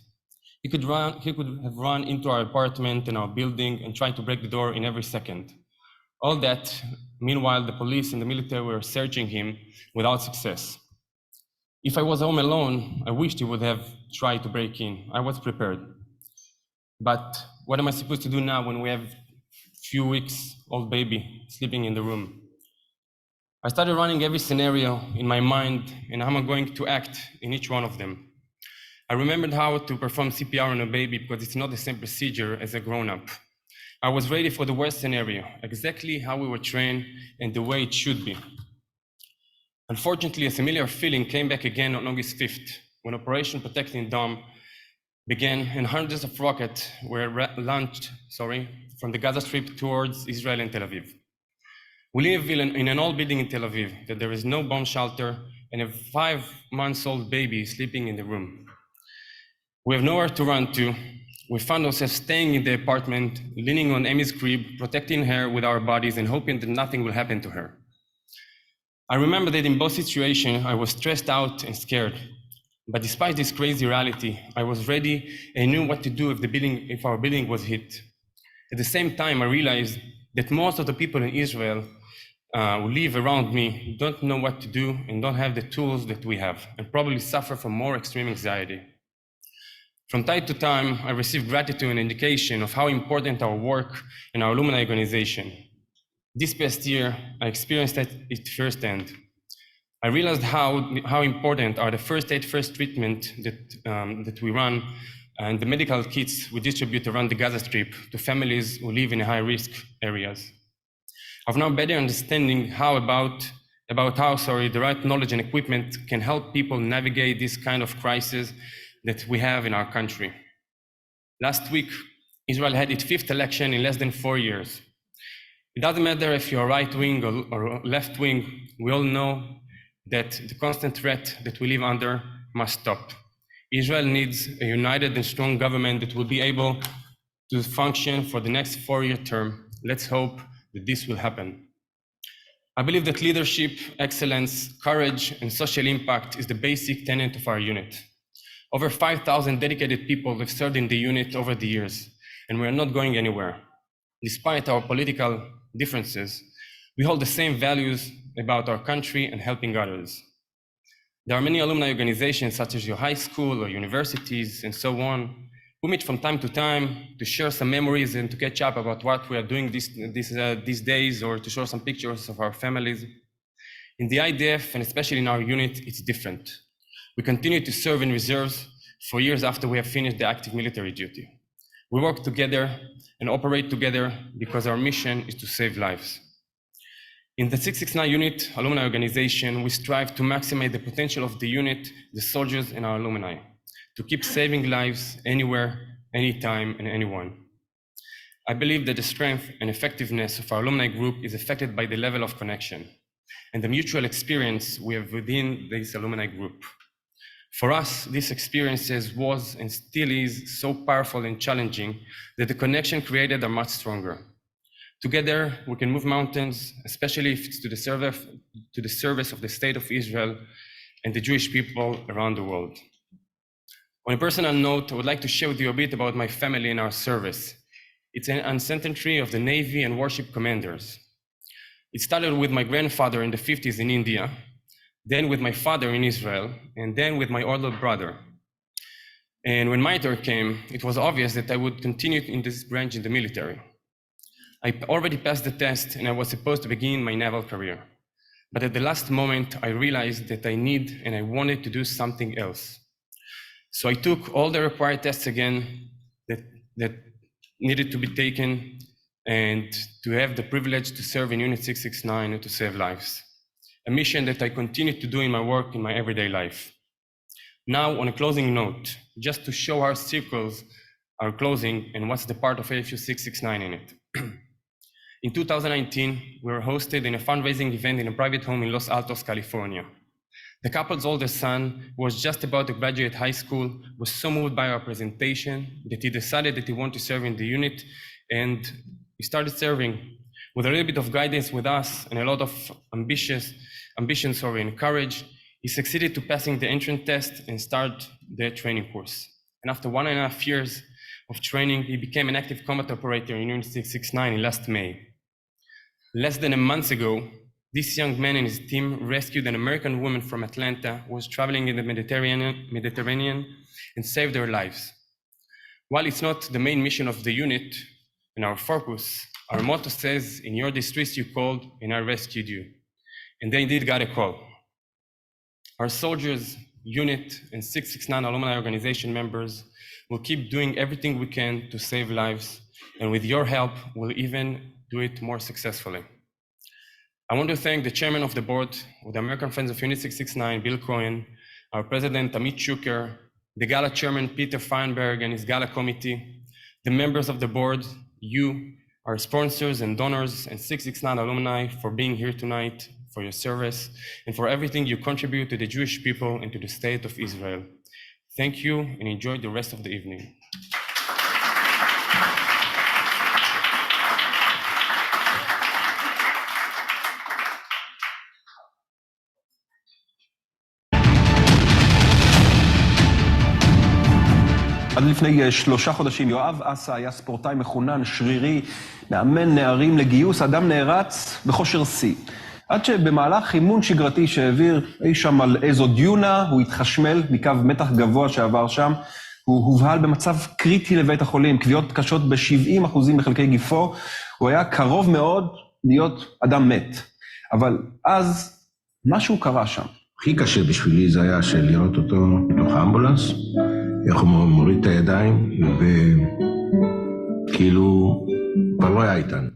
He could have run into our apartment and our building and tried to break the door in every second. All that, meanwhile, the police and the military were searching him without success. If I was home alone, I wished he would have tried to break in. I was prepared. But what am I supposed to do now when we have a few weeks old baby sleeping in the room? I started running every scenario in my mind and how I'm going to act in each one of them. I remembered how to perform CPR on a baby because it's not the same procedure as a grown-up. I was ready for the worst scenario, exactly how we were trained and the way it should be. Unfortunately, a familiar feeling came back again on August 5th, when Operation Protecting Dome began and hundreds of rockets were launched from the Gaza Strip towards Israel and Tel Aviv. We live in an old building in Tel Aviv that there is no bomb shelter and a 5-month-old baby sleeping in the room. We have nowhere to run to. We found ourselves staying in the apartment, leaning on Amy's crib, protecting her with our bodies and hoping that nothing will happen to her. I remember that in both situations, I was stressed out and scared. But despite this crazy reality, I was ready and knew what to do if our building was hit. At the same time, I realized that most of the people in Israel who live around me don't know what to do and don't have the tools that we have, and probably suffer from more extreme anxiety. From time to time, I received gratitude and indication of how important our work and our alumni organization. This past year, I experienced it firsthand. I realized how important are the first aid, first treatment that we run and the medical kits we distribute around the Gaza Strip to families who live in high-risk areas. I've now better understanding about how the right knowledge and equipment can help people navigate this kind of crisis that we have in our country. Last week, Israel had its 5th election in less than 4 years. It doesn't matter if you're right wing or left wing, we all know that the constant threat that we live under must stop. Israel needs a united and strong government that will be able to function for the next 4-year term. Let's hope that this will happen. I believe that leadership, excellence, courage, and social impact is the basic tenet of our unit. Over 5,000 dedicated people have served in the unit over the years, and we are not going anywhere. Despite our political differences, we hold the same values about our country and helping others. There are many alumni organizations such as your high school or universities and so on, We meet from time to time to share some memories and to catch up about what we are doing these days, or to show some pictures of our families. In the IDF, and especially in our unit, it's different. We continue to serve in reserves for years after we have finished the active military duty. We work together and operate together because our mission is to save lives. In the 669 unit alumni organization, we strive to maximize the potential of the unit, the soldiers, and our alumni, to keep saving lives anywhere, anytime, and anyone. I believe that the strength and effectiveness of our alumni group is affected by the level of connection and the mutual experience we have within this alumni group. For us, this experiences was and still is so powerful and challenging that the connection created are much stronger. Together, we can move mountains, especially if it's to the service of the State of Israel and the Jewish people around the world. On a personal note, I would like to share with you a bit about my family and our service. It's an ancestry of the Navy and warship commanders. It started with my grandfather in the 50s in India, then with my father in Israel, and then with my older brother. And when my turn came, it was obvious that I would continue in this branch in the military. I already passed the test and I was supposed to begin my naval career. But at the last moment, I realized that I need and I wanted to do something else. So I took all the required tests again that needed to be taken, and to have the privilege to serve in Unit 669 and to save lives. A mission that I continue to do in my work in my everyday life. Now, on a closing note, just to show our circles are closing and what's the part of AFU669 in it. In 2019, we were hosted in a fundraising event in a private home in Los Altos, California. The couple's oldest son, who was just about to graduate high school, was so moved by our presentation that he decided that he wanted to serve in the unit, and he started serving with a little bit of guidance with us and a lot of ambition and courage. He succeeded to passing the entrance test and start the training course. And after 1.5 years of training, he became an active combat operator in Unit 669 in last May. Less than a month ago, this young man and his team rescued an American woman from Atlanta who was traveling in the Mediterranean and saved their lives. While it's not the main mission of the unit and our focus, our motto says, in your distress you called and I rescued you. And they indeed got a call. Our soldiers, unit, and 669 alumni organization members will keep doing everything we can to save lives, and with your help, we'll even do it more successfully. I want to thank the chairman of the board of the American Friends of Unit 669, Bill Cohen, our president, Amit Shuker, the Gala chairman, Peter Feinberg, and his Gala committee, the members of the board, you, our sponsors and donors, and 669 alumni for being here tonight, for your service, and for everything you contribute to the Jewish people and to the state of Israel. Thank you, and enjoy the rest of the evening. עד לפני 3 חודשים יואב אסה היה ספורטאי מחונן, שרירי, מאמן נערים לגיוס, אדם נערץ בכושר שיא. עד שבמהלך אימון שגרתי שהעביר אי שם על איזו דיונה, הוא התחשמל מקו מתח גבוה שעבר שם, הוא הובהל במצב קריטי לבית החולים, כוויות קשות ב-70% מחלקי גיפו, הוא היה קרוב מאוד להיות אדם מת. אבל אז משהו קרה שם. הכי קשה בשבילי זה היה לראות אותו בתוך האמבולנס, איך הוא מוריד את הידיים, וכאילו כבר לא היה איתנו.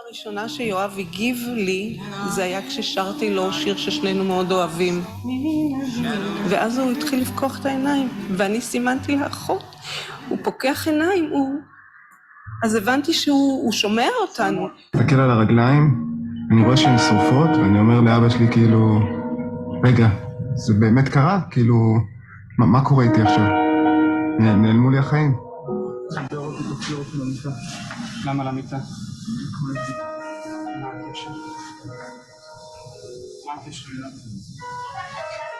הראשונה שיואב הגיב לי, זה היה כששרתי לו שיר ששנינו מאוד אוהבים. ואז הוא התחיל לפקוח את העיניים, ואני סימנתי לאחות. הוא פוקח עיניים, אז הבנתי שהוא שומע אותנו. תקל על הרגליים, אני רואה שהן שרופות, ואני אומר לאבא שלי כאילו, רגע, זה באמת קרה? כאילו, מה קורה איתי עכשיו? נעלמו לי החיים. למה למיטה? מה הקשר אליו?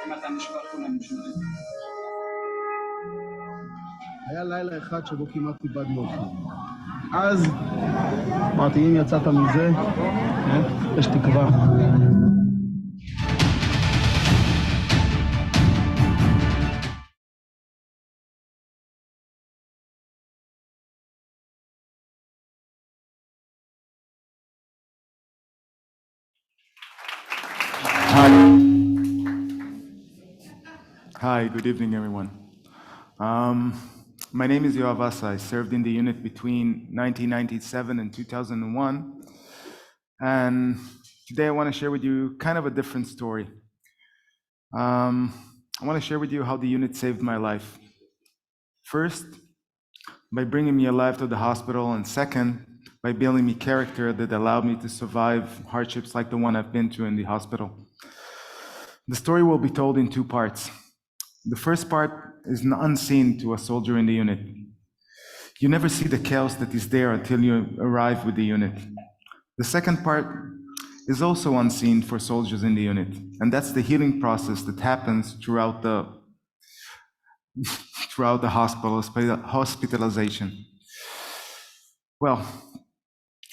אם אתה נשבר כולם נשברים. היה לילה אחד שבו כמעט איבדנו אותך. אז אמרתי, אם יצאת מזה, יש תקווה. Hi, good evening, everyone. My name is Yoav Asa. I served in the unit between 1997 and 2001. And today I want to share with you kind of a different story. I want to share with you how the unit saved my life. First, by bringing me alive to the hospital, and second, by building me character that allowed me to survive hardships like the one I've been through in the hospital. The story will be told in two parts. The first part is unseen to a soldier in the unit. You never see the chaos that is there until you arrive with the unit. The second part is also unseen for soldiers in the unit, and that's the healing process that happens throughout the hospitalization. Well,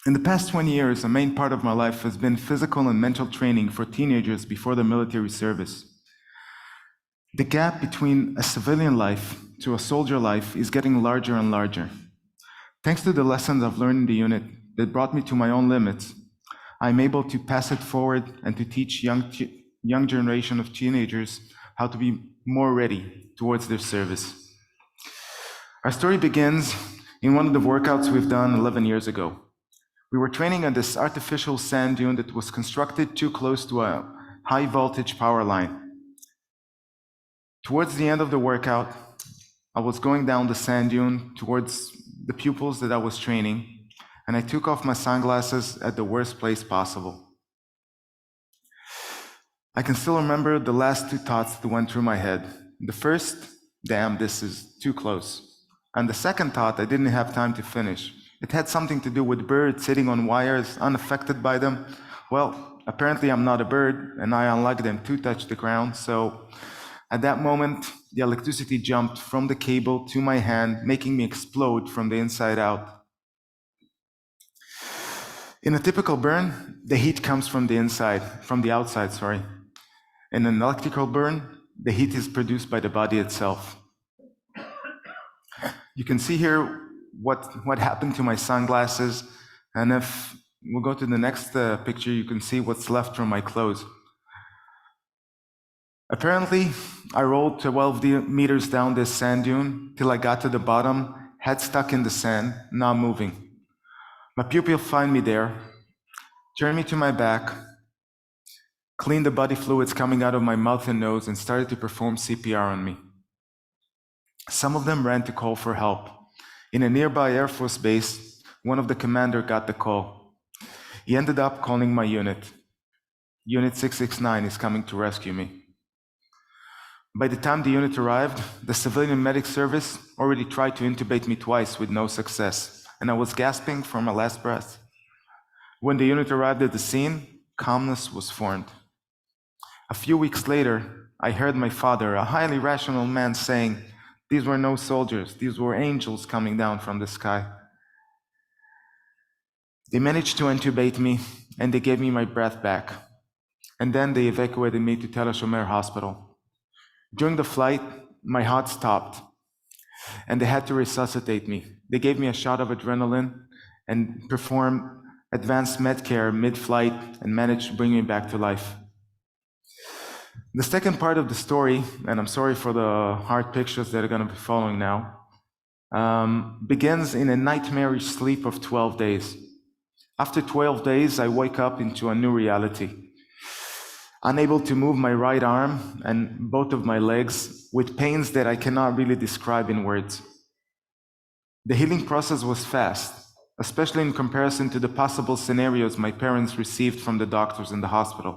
in the past 20 years, a main part of my life has been physical and mental training for teenagers before the military service. The gap between a civilian life to a soldier life is getting larger and larger. Thanks to the lessons I've learned in the unit that brought me to my own limits, I'm able to pass it forward and to teach young generation of teenagers how to be more ready towards their service. Our story begins in one of the workouts we've done 11 years ago. We were training on this artificial sand dune that was constructed too close to a high voltage power line. Towards the end of the workout, I was going down the sand dune towards the pupils that I was training, and I took off my sunglasses at the worst place possible. I can still remember the last two thoughts that went through my head. The first, damn, this is too close. And the second thought, I didn't have time to finish. It had something to do with birds sitting on wires, unaffected by them. Well, apparently I'm not a bird, and I unlike them to touch the ground, so at that moment, the electricity jumped from the cable to my hand, making me explode from the inside out. In a typical burn, the heat comes from the outside. In an electrical burn, the heat is produced by the body itself. You can see here what happened to my sunglasses, and if we'll go to the next picture, you can see what's left from my clothes. Apparently, I rolled 12 meters down this sand dune till I got to the bottom, head stuck in the sand, not moving. My pupil found me there, turned me to my back, cleaned the body fluids coming out of my mouth and nose, and started to perform CPR on me. Some of them ran to call for help. In a nearby Air Force base, one of the commanders got the call. He ended up calling my unit. Unit 669 is coming to rescue me. By the time the unit arrived, the civilian medic service already tried to intubate me twice with no success, and I was gasping for my last breath. When the unit arrived at the scene, calmness was formed. A few weeks later, I heard my father, a highly rational man, saying, "These were no soldiers, these were angels coming down from the sky." They managed to intubate me, and they gave me my breath back. And then they evacuated me to Tel HaShomer Hospital. During the flight, my heart stopped, and they had to resuscitate me. They gave me a shot of adrenaline and performed advanced med care mid-flight and managed to bring me back to life. The second part of the story, and I'm sorry for the hard pictures that are going to be following now, begins in a nightmarish sleep of 12 days. After 12 days, I wake up into a new reality. Unable to move my right arm and both of my legs, with pains that I cannot really describe in words. The healing process was fast, especially in comparison to the possible scenarios my parents received from the doctors in the hospital.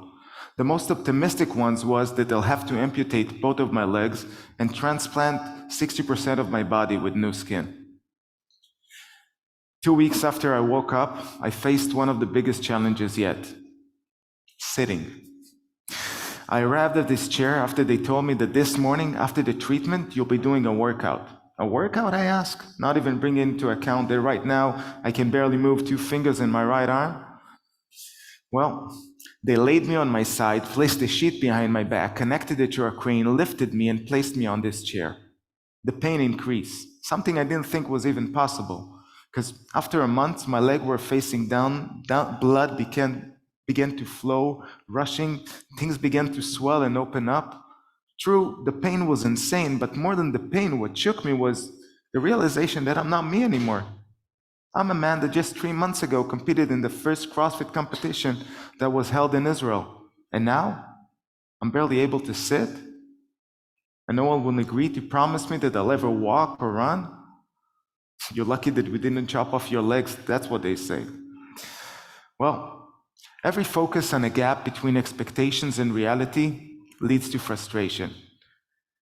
The most optimistic ones was that they'll have to amputate both of my legs and transplant 60% of my body with new skin. 2 weeks after I woke up, I faced one of the biggest challenges yet: sitting. I arrived at this chair after they told me that this morning, after the treatment, you'll be doing a workout. A workout, I ask, not even bringing into account that right now I can barely move 2 fingers in my right arm. Well, they laid me on my side, placed a sheet behind my back, connected it to a crane, lifted me, and placed me on this chair. The pain increased, something I didn't think was even possible, because after a month, my legs were facing down, blood began to flow, rushing, things began to swell and open up. True, the pain was insane, but more than the pain, what shook me was the realization that I'm not me anymore. I'm a man that just 3 months ago competed in the first CrossFit competition that was held in Israel. And now, I'm barely able to sit, and no one will agree to promise me that I'll ever walk or run. You're lucky that we didn't chop off your legs, that's what they say. Well, every focus on a gap between expectations and reality leads to frustration.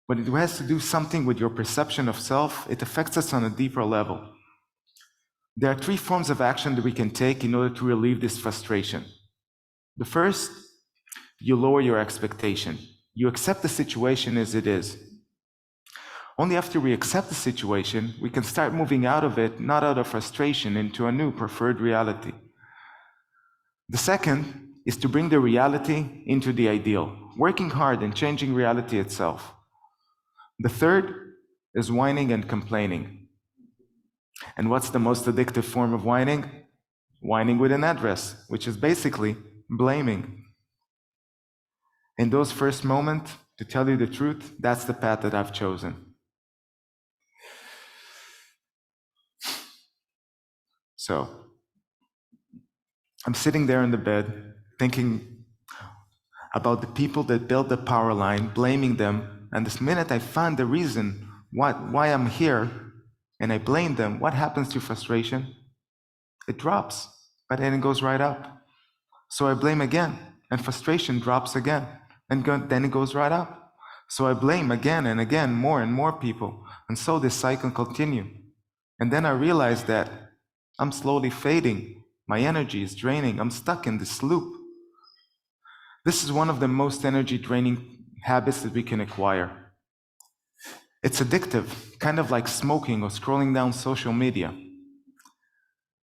When it has to do something with your perception of self, it affects us on a deeper level. There are 3 forms of action that we can take in order to relieve this frustration. The first, you lower your expectation. You accept the situation as it is. Only after we accept the situation, we can start moving out of it, not out of frustration, into a new preferred reality. The second is to bring the reality into the ideal, working hard and changing reality itself. The third is whining and complaining. And what's the most addictive form of whining? Whining with an address, which is basically blaming. In those first moments, to tell you the truth, that's the path that I've chosen. So, I'm sitting there in the bed, thinking about the people that built the power line, blaming them, and this minute I find the reason why I'm here, and I blame them, what happens to frustration? It drops, but then it goes right up. So I blame again, and frustration drops again, and then it goes right up. So I blame again and again, more and more people, and so this cycle continues. And then I realize that I'm slowly fading, my energy is draining, I'm stuck in this loop. This is one of the most energy-draining habits that we can acquire. It's addictive, kind of like smoking or scrolling down social media.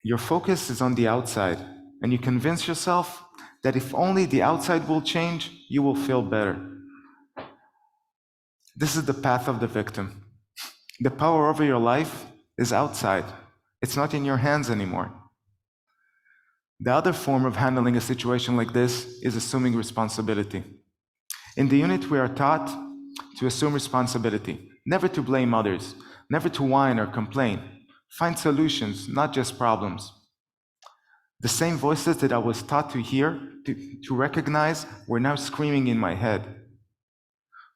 Your focus is on the outside, and you convince yourself that if only the outside will change, you will feel better. This is the path of the victim. The power over your life is outside. It's not in your hands anymore. The other form of handling a situation like this is assuming responsibility. In the unit, we are taught to assume responsibility, never to blame others, never to whine or complain. Find solutions, not just problems. The same voices that I was taught to hear, to recognize, were now screaming in my head.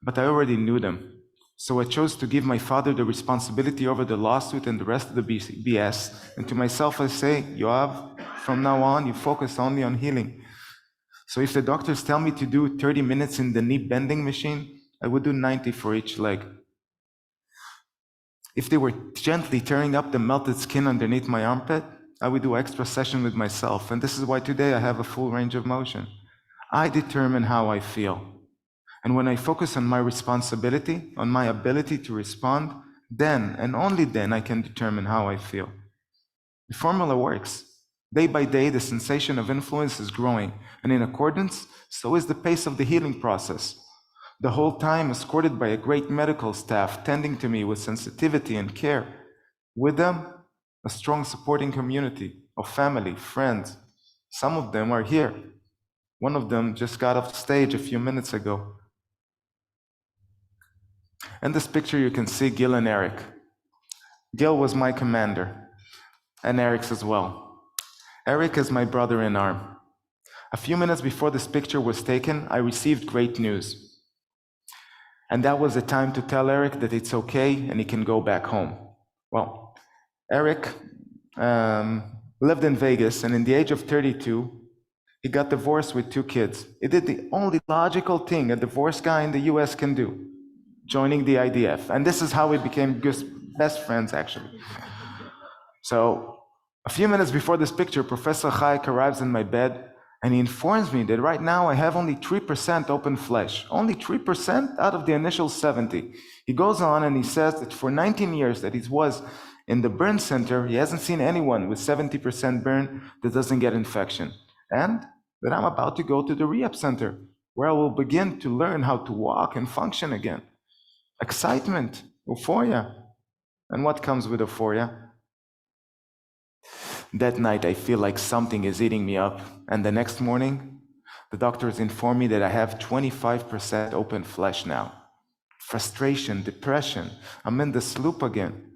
But I already knew them. So I chose to give my father the responsibility over the lawsuit and the rest of the BS. And to myself, I say, Yoav, from now on, you focus only on healing. So if the doctors tell me to do 30 minutes in the knee bending machine, I would do 90 for each leg. If they were gently tearing up the melted skin underneath my armpit, I would do extra session with myself. And this is why today I have a full range of motion. I determine how I feel. And when I focus on my responsibility, on my ability to respond, then and only then I can determine how I feel. The formula works. Day by day, the sensation of influence is growing, and in accordance, so is the pace of the healing process. The whole time escorted by a great medical staff tending to me with sensitivity and care. With them, a strong supporting community of family, friends. Some of them are here. One of them just got off stage a few minutes ago. In this picture, you can see Gil and Eric. Gil was my commander, and Eric's as well. Eric is my brother in arm. A few minutes before this picture was taken, I received great news. And that was the time to tell Eric that it's okay and he can go back home. Well, Eric lived in Vegas, and in the age of 32, he got divorced with 2 kids. He did the only logical thing a divorced guy in the US can do, joining the IDF. And this is how we became best friends, actually. So, a few minutes before this picture, Professor Hayek arrives in my bed And he informs me that right now I have only 3% open flesh, only 3% out of the initial 70. He goes on and he says that for 19 years that he was in the burn center, he hasn't seen anyone with 70% burn that doesn't get infection. And that I'm about to go to the rehab center, where I will begin to learn how to walk and function again. Excitement, euphoria. And what comes with euphoria? That night, I feel like something is eating me up. And the next morning, the doctors inform me that I have 25% open flesh now. Frustration, depression. I'm in this loop again.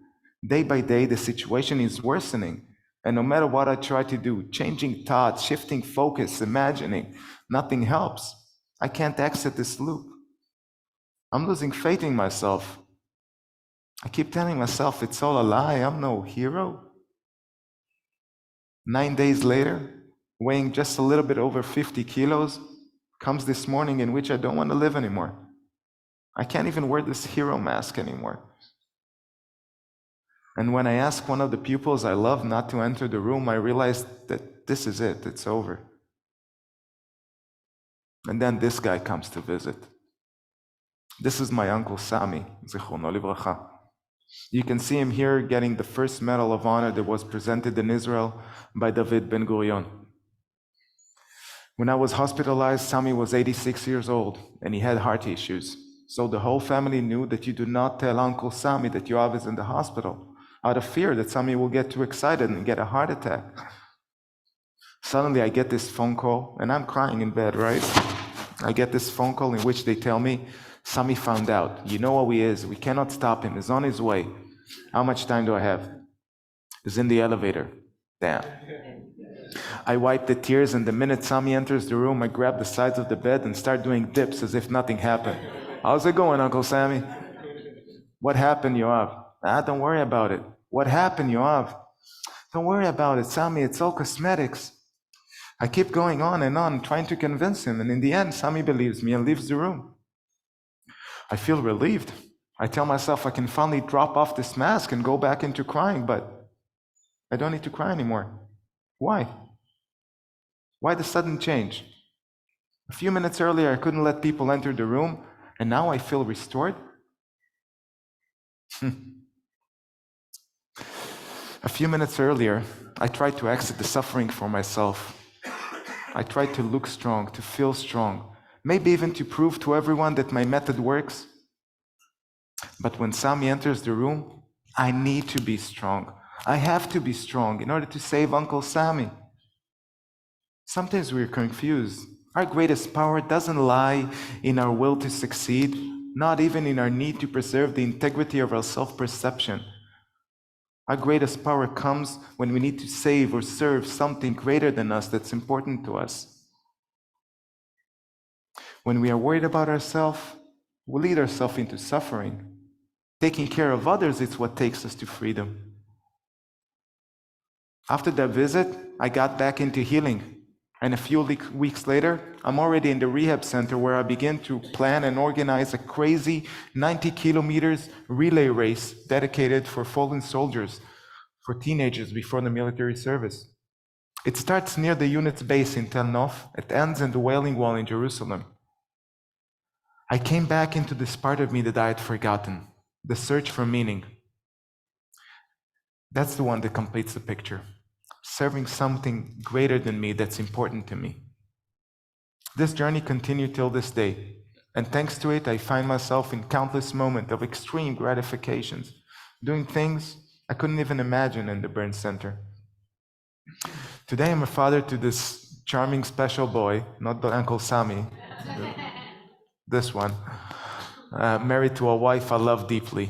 Day by day, the situation is worsening. And no matter what I try to do, changing thoughts, shifting focus, imagining, nothing helps. I can't exit this loop. I'm losing faith in myself. I keep telling myself it's all a lie. I'm no hero. 9 days later, weighing just a little bit over 50 kilos, comes this morning in which I don't want to live anymore. I can't even wear this hero mask anymore. And when I ask one of the pupils I love not to enter the room, I realize that this is it, it's over. And then this guy comes to visit. This is my uncle Sami, zichrono livracha. You can see him here getting the first Medal of Honor that was presented in Israel by David Ben-Gurion. When I was hospitalized, Sami was 86 years old, and he had heart issues. So the whole family knew that you do not tell Uncle Sami that Yoav is in the hospital, out of fear that Sami will get too excited and get a heart attack. Suddenly I get this phone call, and I'm crying in bed, right? I get this phone call in which they tell me, Sami found out. You know how he is. We cannot stop him. He's on his way. How much time do I have? He's in the elevator. Damn. I wipe the tears, and the minute Sami enters the room, I grab the sides of the bed and start doing dips as if nothing happened. How's it going, Uncle Sami? What happened, Yoav? Don't worry about it. What happened, Yoav? Don't worry about it, Sami. It's all cosmetics. I keep going on, trying to convince him, and in the end, Sami believes me and leaves the room. I feel relieved. I tell myself I can finally drop off this mask and go back into crying, but I don't need to cry anymore. Why? Why the sudden change? A few minutes earlier, I couldn't let people enter the room, and now I feel restored? A few minutes earlier, I tried to exit the suffering for myself. I tried to look strong, to feel strong, maybe even to prove to everyone that my method works. But when Sami enters the room, I need to be strong. I have to be strong in order to save Uncle Sami. Sometimes we're confused. Our greatest power doesn't lie in our will to succeed, not even in our need to preserve the integrity of our self-perception. Our greatest power comes when we need to save or serve something greater than us that's important to us. When we are worried about ourselves, we lead ourselves into suffering. Taking care of others is what takes us to freedom. After that visit, I got back into healing. And a few weeks later, I'm already in the rehab center where I begin to plan and organize a crazy 90 kilometers relay race dedicated for fallen soldiers, for teenagers before the military service. It starts near the unit's base in Tel Nof. It ends in the Wailing Wall in Jerusalem. I came back into this part of me that I had forgotten, the search for meaning. That's the one that completes the picture. Serving something greater than me that's important to me. This journey continued till this day, and thanks to it, I find myself in countless moments of extreme gratifications, doing things I couldn't even imagine in the burn center. Today, I'm a father to this charming special boy, not the Uncle Sami, this one, married to a wife I love deeply.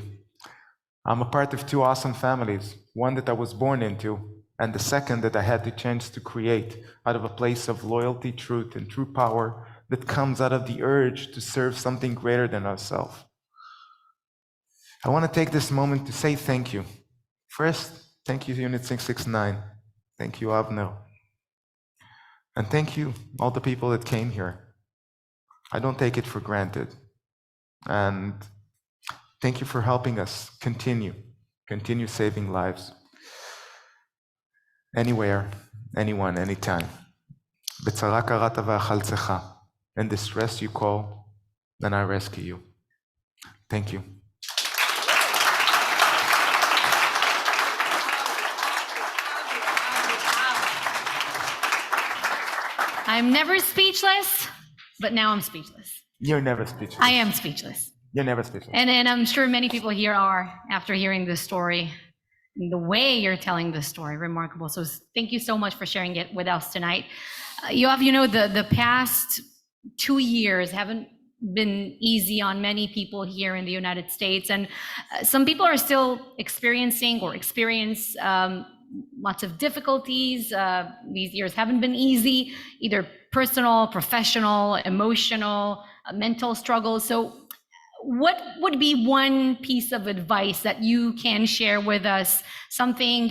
I'm a part of two awesome families, one that I was born into, and the second that I had the chance to create out of a place of loyalty, truth, and true power that comes out of the urge to serve something greater than ourselves. I want to take this moment to say thank you. First, thank you to Unit 669. Thank you, Avner. And thank you, all the people that came here. I don't take it for granted. And thank you for helping us continue saving lives. Anywhere, anyone, anytime. בצרה קראת ואכלתך. In distress you call, then I rescue you. Thank you. I'm never speechless, but now I'm speechless. You're never speechless. I am speechless. You're never speechless. And I'm sure many people here are after hearing this story. And the way you're telling this story, remarkable. So thank you so much for sharing it with us tonight. Yoav, you know, the past 2 years haven't been easy on many people here in the United States. And some people are still experiencing or experience lots of difficulties. These years haven't been easy, either personal, professional, emotional, mental struggles. So what would be one piece of advice that you can share with us, something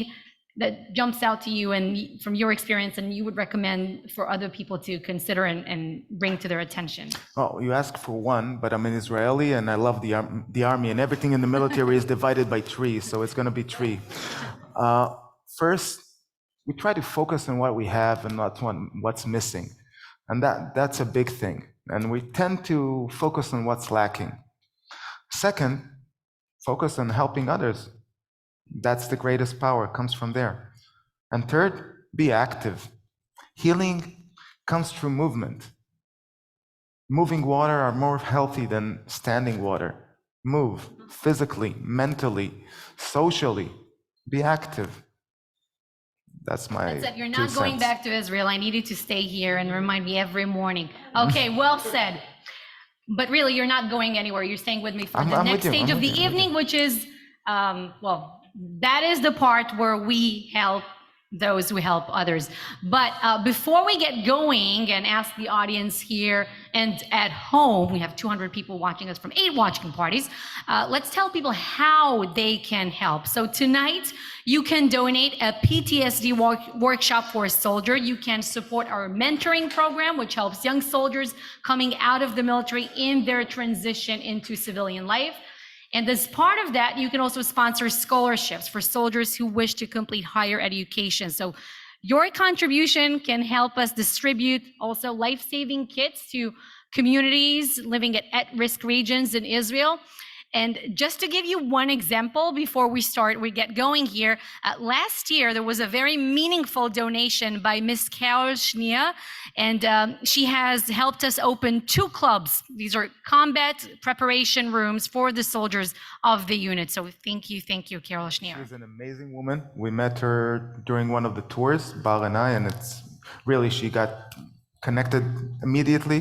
that jumps out to you and from your experience and you would recommend for other people to consider and bring to their attention? Oh, you asked for one, but I'm an Israeli and I love the army, and everything in the military is divided by 3, so it's going to be 3. First, we try to focus on what we have and not on what's missing. And that's a big thing. And we tend to focus on what's lacking. Second, focus on helping others. That's the greatest power, comes from there. And third, be active. Healing comes through movement. Moving water are more healthy than standing water. Move physically, mentally, socially. Be active. That's my That's it. You're 2 not going cents. back to Israel. I need you to stay here and remind me every morning. Okay, well said. But really, you're not going anywhere. You're staying with me for the I'm next with you. stage I'm of the with you. evening, which is, well, that is the part where we help those who help others. But before we get going and ask the audience here and at home, we have 200 people watching us from 8 watching parties. Let's tell people how they can help. So tonight, you can donate a PTSD workshop for a soldier. You can support our mentoring program, which helps young soldiers coming out of the military in their transition into civilian life. And as part of that, you can also sponsor scholarships for soldiers who wish to complete higher education. So your contribution can help us distribute also life-saving kits to communities living at-risk regions in Israel. And just to give you one example before we get going here, last year there was a very meaningful donation by Miss Carol Schneer, and she has helped us open 2 clubs. These are combat preparation rooms for the soldiers of the unit. So thank you, Carol Schneer. She's an amazing woman. We met her during one of the tours, Bar and I, and it's really, she got connected immediately,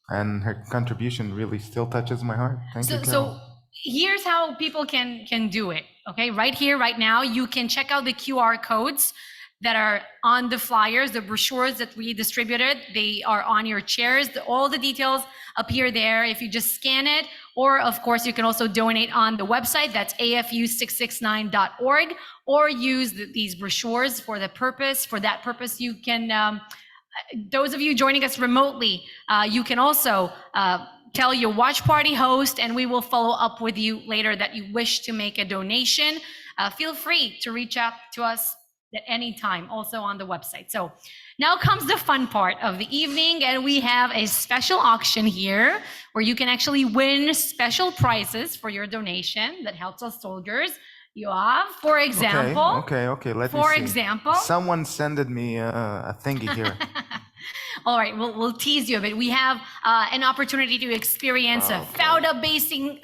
and her contribution really still touches my heart. Thank you, Carol. So here's how people can do it, okay? Right here, right now, you can check out the QR codes that are on the flyers, the brochures that we distributed. They are on your chairs. All the details appear there if you just scan it. Or, of course, you can also donate on the website. That's AFU669.org, or use these brochures for that purpose. For that purpose, you can, those of you joining us remotely, you can also tell your watch party host, and we will follow up with you later that you wish to make a donation. Feel free to reach out to us at any time, also on the website. So now comes the fun part of the evening, and we have a special auction here where you can actually win special prizes for your donation that helps us soldiers. Yoav, for example. Okay, let me see. For example. Someone sended me a thingy here. All right, we'll tease you a bit. We have an opportunity to experience a Fauda basing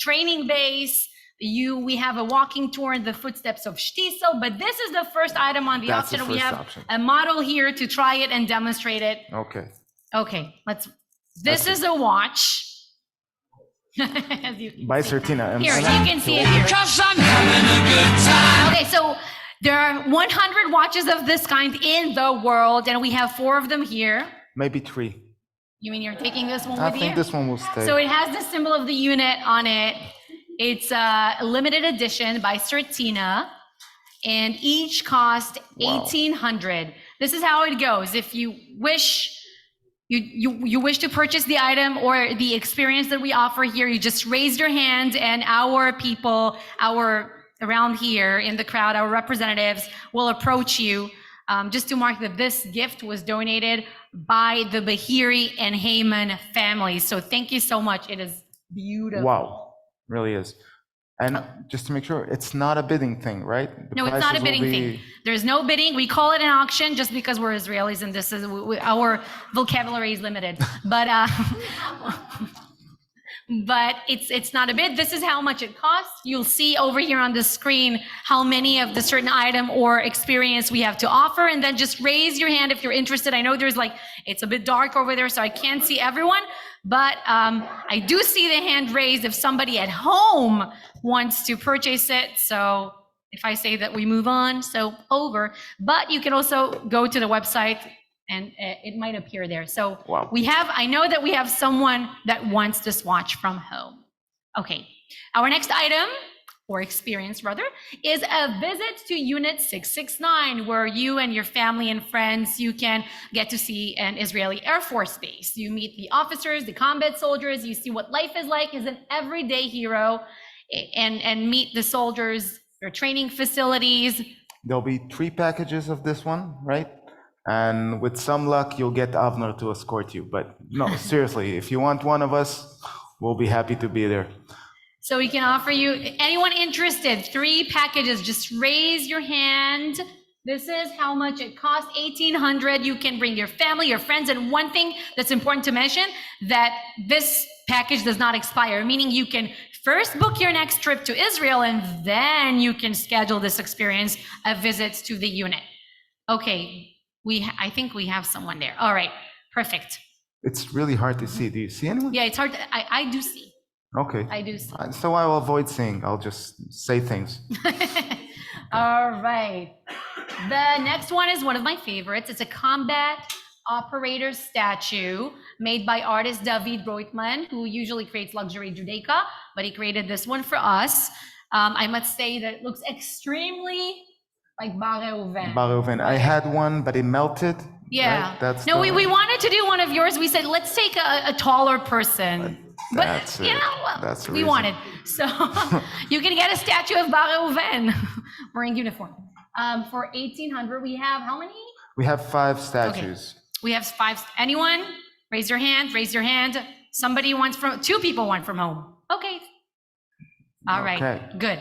training base. We have a walking tour in the footsteps of Shtisel, but this is the first item on the That's auction. the We first have option. a model here to try it and demonstrate it. Okay, this is a watch. As you can By see. Certina. Here, you can see it here. Cause I'm having a good time. Okay, so there are 100 watches of this kind in the world, and we have 4 of them here. Maybe 3. You mean you're taking this one I with think you? this one will stay. So it has the symbol of the unit on it. It's a limited edition by Certina, and each cost $1,800. This is how it goes. If you wish you wish to purchase the item or the experience that we offer here, you just raise your hand, and our people, around here in the crowd, our representatives will approach you just to mark that this gift was donated by the Bahiri and Heyman families. So thank you so much. It is beautiful. Wow, really is. And just to make sure, it's not a bidding thing, right? No, it's not a bidding thing. There's no bidding. We call it an auction just because we're Israelis and this is our vocabulary is limited. But but it's not a bid. This is how much it costs. You'll see over here on the screen how many of the certain item or experience we have to offer, and then just raise your hand if you're interested. I know there's it's a bit dark over there, so I can't see everyone, but I do see the hand raised if somebody at home wants to purchase it. So if I say that we move on, so over, but you can also go to the website and it might appear there. So wow. I know that we have someone that wants this watch from home. Okay, our next item, or experience rather, is a visit to Unit 669, where you and your family and friends, you can get to see an Israeli Air Force base. You meet the officers, the combat soldiers, you see what life is like as an everyday hero, and meet the soldiers, their training facilities. There'll be 3 packages of this one, right? And with some luck, you'll get Avner to escort you. But no, seriously, if you want one of us, we'll be happy to be there. So we can offer you, anyone interested, 3 packages, just raise your hand. This is how much it costs, $1,800. You can bring your family, your friends, and one thing that's important to mention, that this package does not expire, meaning you can first book your next trip to Israel, and then you can schedule this experience of visits to the unit. Okay. I think we have someone there. All right, perfect. It's really hard to see. Do you see anyone? Yeah, it's hard. I do see. Okay. I do see. So I'll avoid seeing. I'll just say things. All right. The next one is one of my favorites. It's a combat operator statue made by artist David Breutman, who usually creates luxury Judaica, but he created this one for us. I must say that it looks extremely like Bar Reuven. Bar Reuven. I had one, but it melted. Yeah. Right? That's no, we wanted to do one of yours. We said, let's take a taller person. That's but, you know, well, that's we wanted. So you can get a statue of Bar Reuven wearing uniform. For $1,800, we have how many? We have 5 statues. Okay. We have 5. Anyone? Raise your hand. Raise your hand. Somebody wants 2 people want from home. Okay. All right. Okay. Good.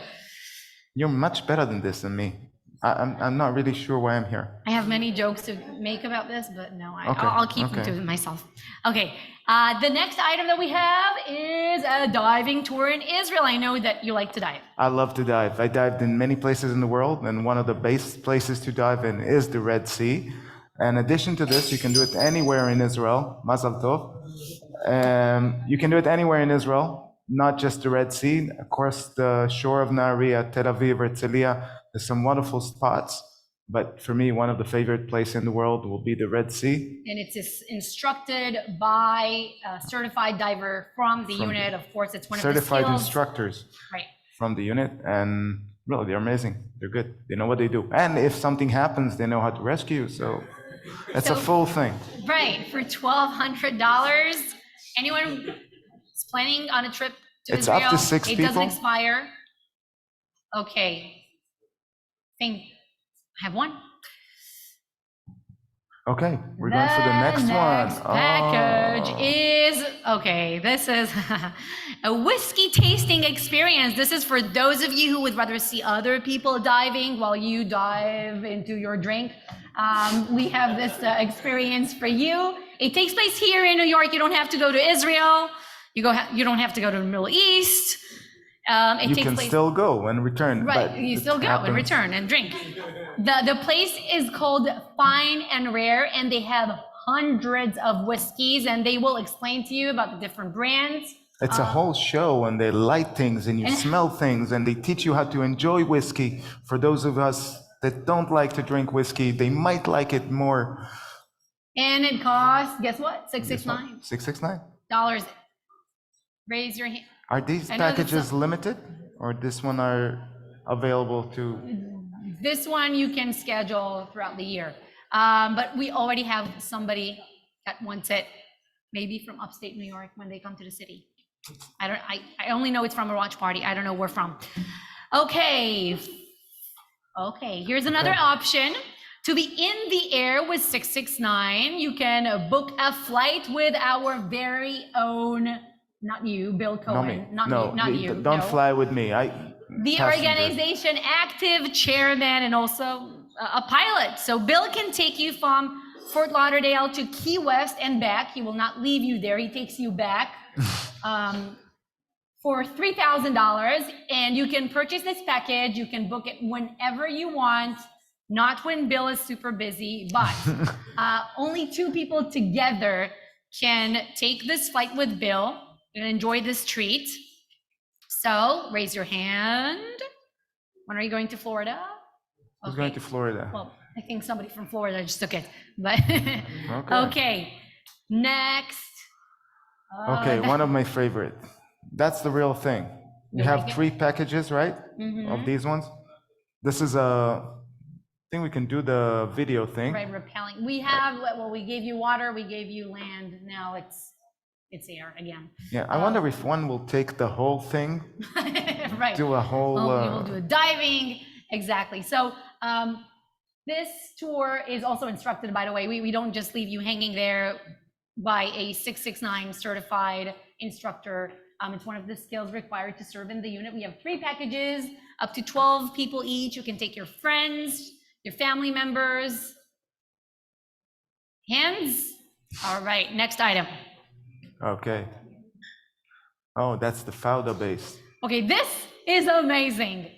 You're much better than this than me. I'm not really sure why I'm here. I have many jokes to make about this, but no, Okay, I'll keep them to myself. Okay, the next item that we have is a diving tour in Israel. I know that you like to dive. I love to dive. I dived in many places in the world, and one of the best places to dive in is the Red Sea. In addition to this, you can do it anywhere in Israel. Mazal tov. You can do it anywhere in Israel, not just the Red Sea. Of course, the shore of Nahariya, Tel Aviv, Herzliya. There's some wonderful spots, but for me, one of the favorite places in the world will be the Red Sea. And it's instructed by a certified diver from the unit. Of course, it's one of the certified skills. Instructors Right. from the unit, and really, they're amazing. They're good. They know what they do. And if something happens, they know how to rescue you. So it's a full thing. Right, for $1,200. Anyone is planning on a trip to It's Israel? up to 6 It people. doesn't expire. Okay. I have one. Okay, we're going for the next one. Package is, okay, this is a whiskey tasting experience. This is for those of you who would rather see other people diving while you dive into your drink. We have this experience for you. It takes place here in New York. You don't have to go to Israel. You don't have to go to the Middle East. You can still go and return. Right, but you it still go happens. and return and drink. The place is called Fine and Rare, and they have hundreds of whiskeys, and they will explain to you about the different brands. It's a whole show, and they light things, and you smell things, and they teach you how to enjoy whiskey. For those of us that don't like to drink whiskey, they might like it more. And it costs, guess what? $669. $669. Raise your hand. Are these I know that's packages limited, or this one are available to? This one you can schedule throughout the year. But we already have somebody that wants it, maybe from upstate New York when they come to the city. I only know it's from a watch party. I don't know where from. Okay, here's another option To be in the air with 669, you can book a flight with our very own, not you, Bill Cohen. Not you. Don't fly with me. The Passenger. organization active chairman and also a pilot. So Bill can take you from Fort Lauderdale to Key West and back. He will not leave you there. He takes you back for $3,000. And you can purchase this package. You can book it whenever you want, not when Bill is super busy, but only 2 people together can take this flight with Bill and enjoy this treat. So raise your hand. When are you going to Florida? Who's going to Florida? Well, I think somebody from Florida just took it, but okay. Next. Okay, one of my favorite. That's the real thing. You have 3 packages, right? Of these ones. This is I think we can do the video thing. Right, repelling. We have, well, we gave you water, we gave you land. Now it's air again. Yeah, I wonder if one will take the whole thing. Right. Do a whole. We will do a diving. Exactly. So this tour is also instructed, by the way. We don't just leave you hanging there by a 669 certified instructor. It's one of the skills required to serve in the unit. We have 3 packages, up to 12 people each. You can take your friends, your family members. Hands? All right, next item. Okay. Oh, that's the Fauda base. Okay, this is amazing.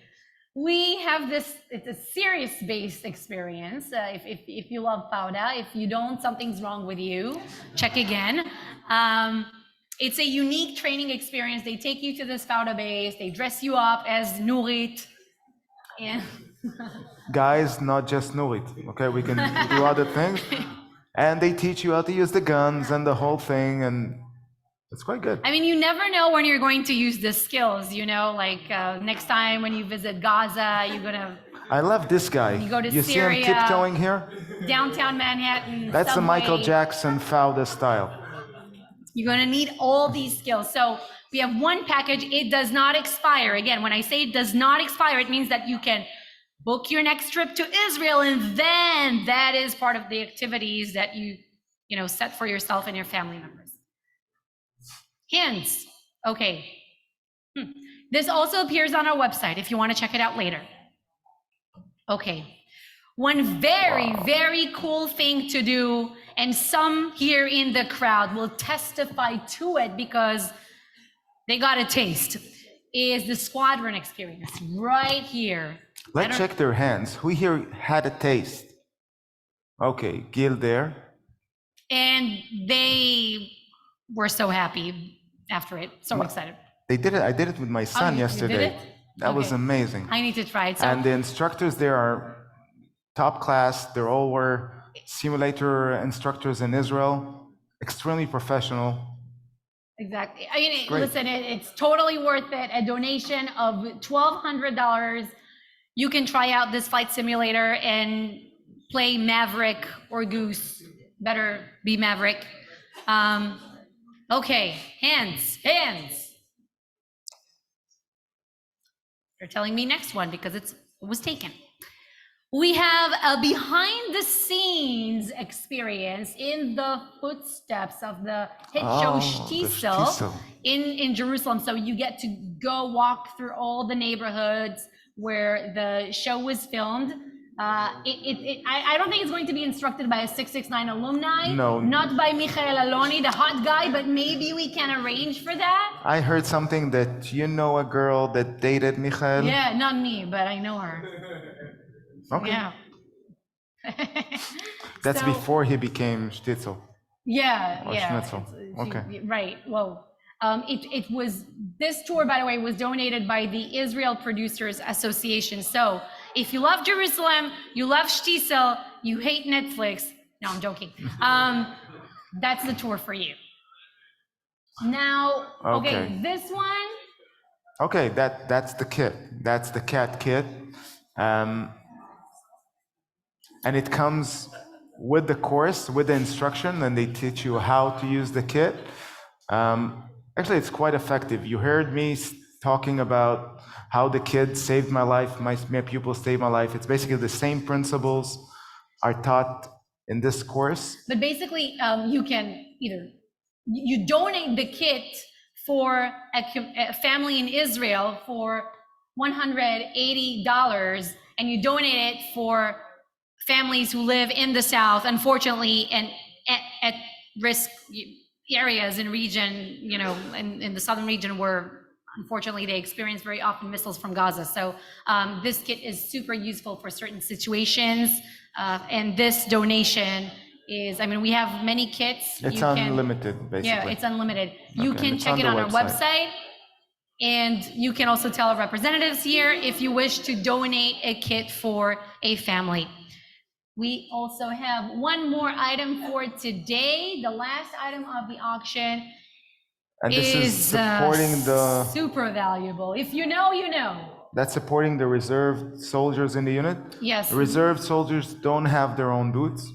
We have this, it's a serious-based experience. If you love Fauda, if you don't, something's wrong with you. Check again. It's a unique training experience. They take you to this Fauda base. They dress you up as Nurit. And Guys, not just Nurit. Okay, we can do other things. And they teach you how to use the guns and the whole thing, and it's quite good. I mean, you never know when you're going to use the skills, you know, like next time when you visit Gaza, you're gonna. I love this guy. You go to see Syria, him tiptoeing here? Downtown Manhattan. That's the subway. Michael Jackson Fauda style. You're gonna need all these skills. So we have 1 package. It does not expire. Again, when I say it does not expire, it means that you can book your next trip to Israel, and then that is part of the activities that you set for yourself and your family members. Hands. Okay. This also appears on our website if you want to check it out later. Okay. One very cool thing to do, and some here in the crowd will testify to it because they got a taste, is the squadron experience right here. Let's check their hands. Who here had a taste? Okay, Gil there. And they were so happy after it, so excited. They did it. I did it with my son yesterday. You did it? That was amazing. I need to try it. So, and the instructors there are top class. They all were simulator instructors in Israel, extremely professional. Exactly. I mean, listen, it's totally worth it. A donation of $1,200. You can try out this flight simulator and play Maverick or Goose. Better be Maverick. Okay, hands. They're telling me next one because it was taken. We have a behind the scenes experience in the footsteps of the hit show Shtisel in Jerusalem. So you get to go walk through all the neighborhoods where the show was filmed. I don't think it's going to be instructed by a 669 alumni. No. Not by Michael Aloni, the hot guy, but maybe we can arrange for that. I heard something that you know a girl that dated Michael. Yeah, not me, but I know her. Okay. Yeah. That's before he became Shtisel. Yeah, or Schnitzel. Okay. Right. Well, it was, this tour, by the way, was donated by the Israel Producers Association. So if you love Jerusalem, you love Shtisel, you hate Netflix. No, I'm joking. That's the tour for you. Now, okay, this one. Okay, that's the kit. That's the cat kit. And it comes with the course, with the instruction, and they teach you how to use the kit. Actually, it's quite effective. You heard me talking about how the kit saved my life, my pupils saved my life. It's basically the same principles. are taught in this course. But basically, you can either you donate the kit for a family in Israel for $180, and you donate it for families who live in the South, unfortunately, and at risk areas in region, you know, in the southern region where unfortunately they experience very often missiles from Gaza. So this kit is super useful for certain situations, and this donation is, I mean, we have many kits. It's unlimited, basically. Yeah, it's unlimited. You Okay, can check it on our website. And you can also tell our representatives here if you wish to donate a kit for a family. We also have one more item for today. The last item of the auction and this is supporting the super valuable. If you know, you know. That's supporting the reserve soldiers in the unit. Yes. The reserve soldiers don't have their own boots,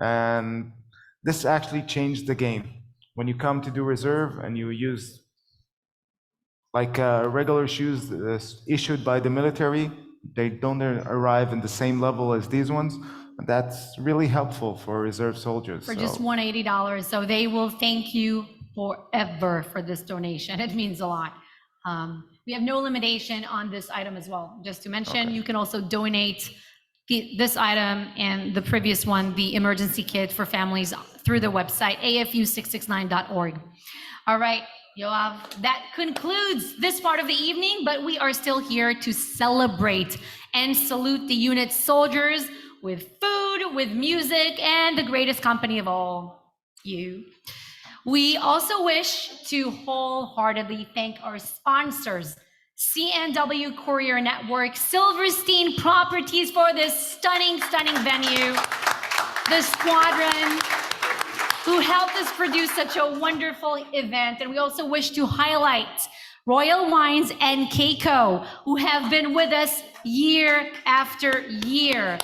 and this actually changed the game. When you come to do reserve and you use like regular shoes issued by the military, they don't arrive in the same level as these ones. That's really helpful for reserve soldiers. For just $180, so they will thank you forever for this donation. It means a lot. We have no limitation on this item as well. Just to mention, you can also donate this item and the previous one, the emergency kit for families, through the website, AFU669.org. All right, Yoav, that concludes this part of the evening, but we are still here to celebrate and salute the unit soldiers with food, with music, and the greatest company of all, you. We also wish to wholeheartedly thank our sponsors, CNW Courier Network, Silverstein Properties for this stunning venue, the Squadron, who helped us produce such a wonderful event. And we also wish to highlight Royal Wines and Keiko, who have been with us year after year.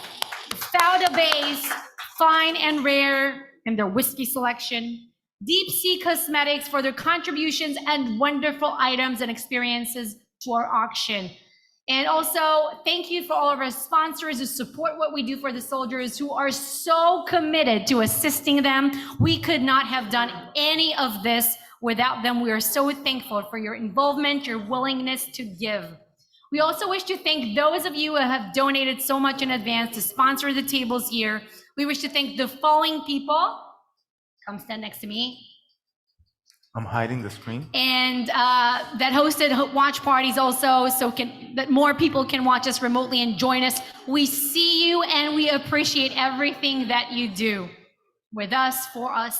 Fauda Base, fine and rare in their whiskey selection. Deep Sea Cosmetics for their contributions and wonderful items and experiences to our auction. And also, thank you for all of our sponsors who support what we do for the soldiers, who are so committed to assisting them. We could not have done any of this without them. We are so thankful for your involvement, your willingness to give. We also wish to thank those of you who have donated so much in advance to sponsor the tables here. We wish to thank the following people. Come stand next to me. I'm hiding the screen. And that hosted watch parties also, so that more people can watch us remotely and join us. We see you and we appreciate everything that you do with us, for us.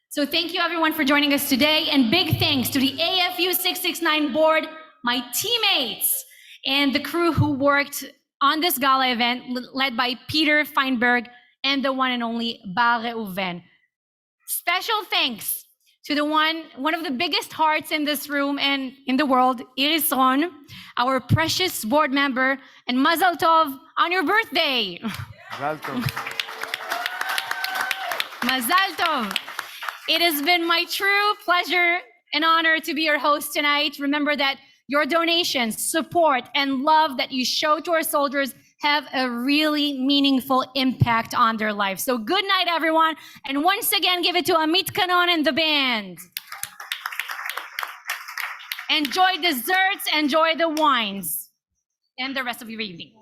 So thank you everyone for joining us today, and big thanks to the AFU669 board, my teammates, and the crew who worked on this gala event, led by Peter Feinberg and the one and only Bar Reuven. Special thanks to the one of the biggest hearts in this room and in the world, Iris Ron, our precious board member, and Mazal Tov on your birthday. Mazal Tov. Mazal Tov. It has been my true pleasure and honor to be your host tonight. Remember that your donations, support, and love that you show to our soldiers have a really meaningful impact on their life. So good night, everyone. And once again, give it to Amit Kanon and the band. Enjoy desserts, enjoy the wines, and the rest of your evening.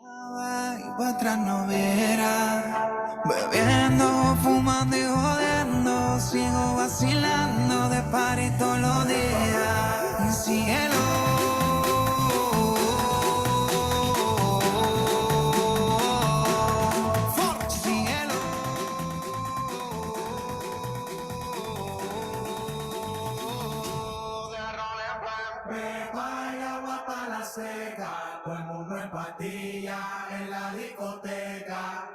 Bebiendo, fumando y jodiendo, sigo vacilando de party todos los días. Cielo. Seca, todo el mundo en pastilla en la discoteca.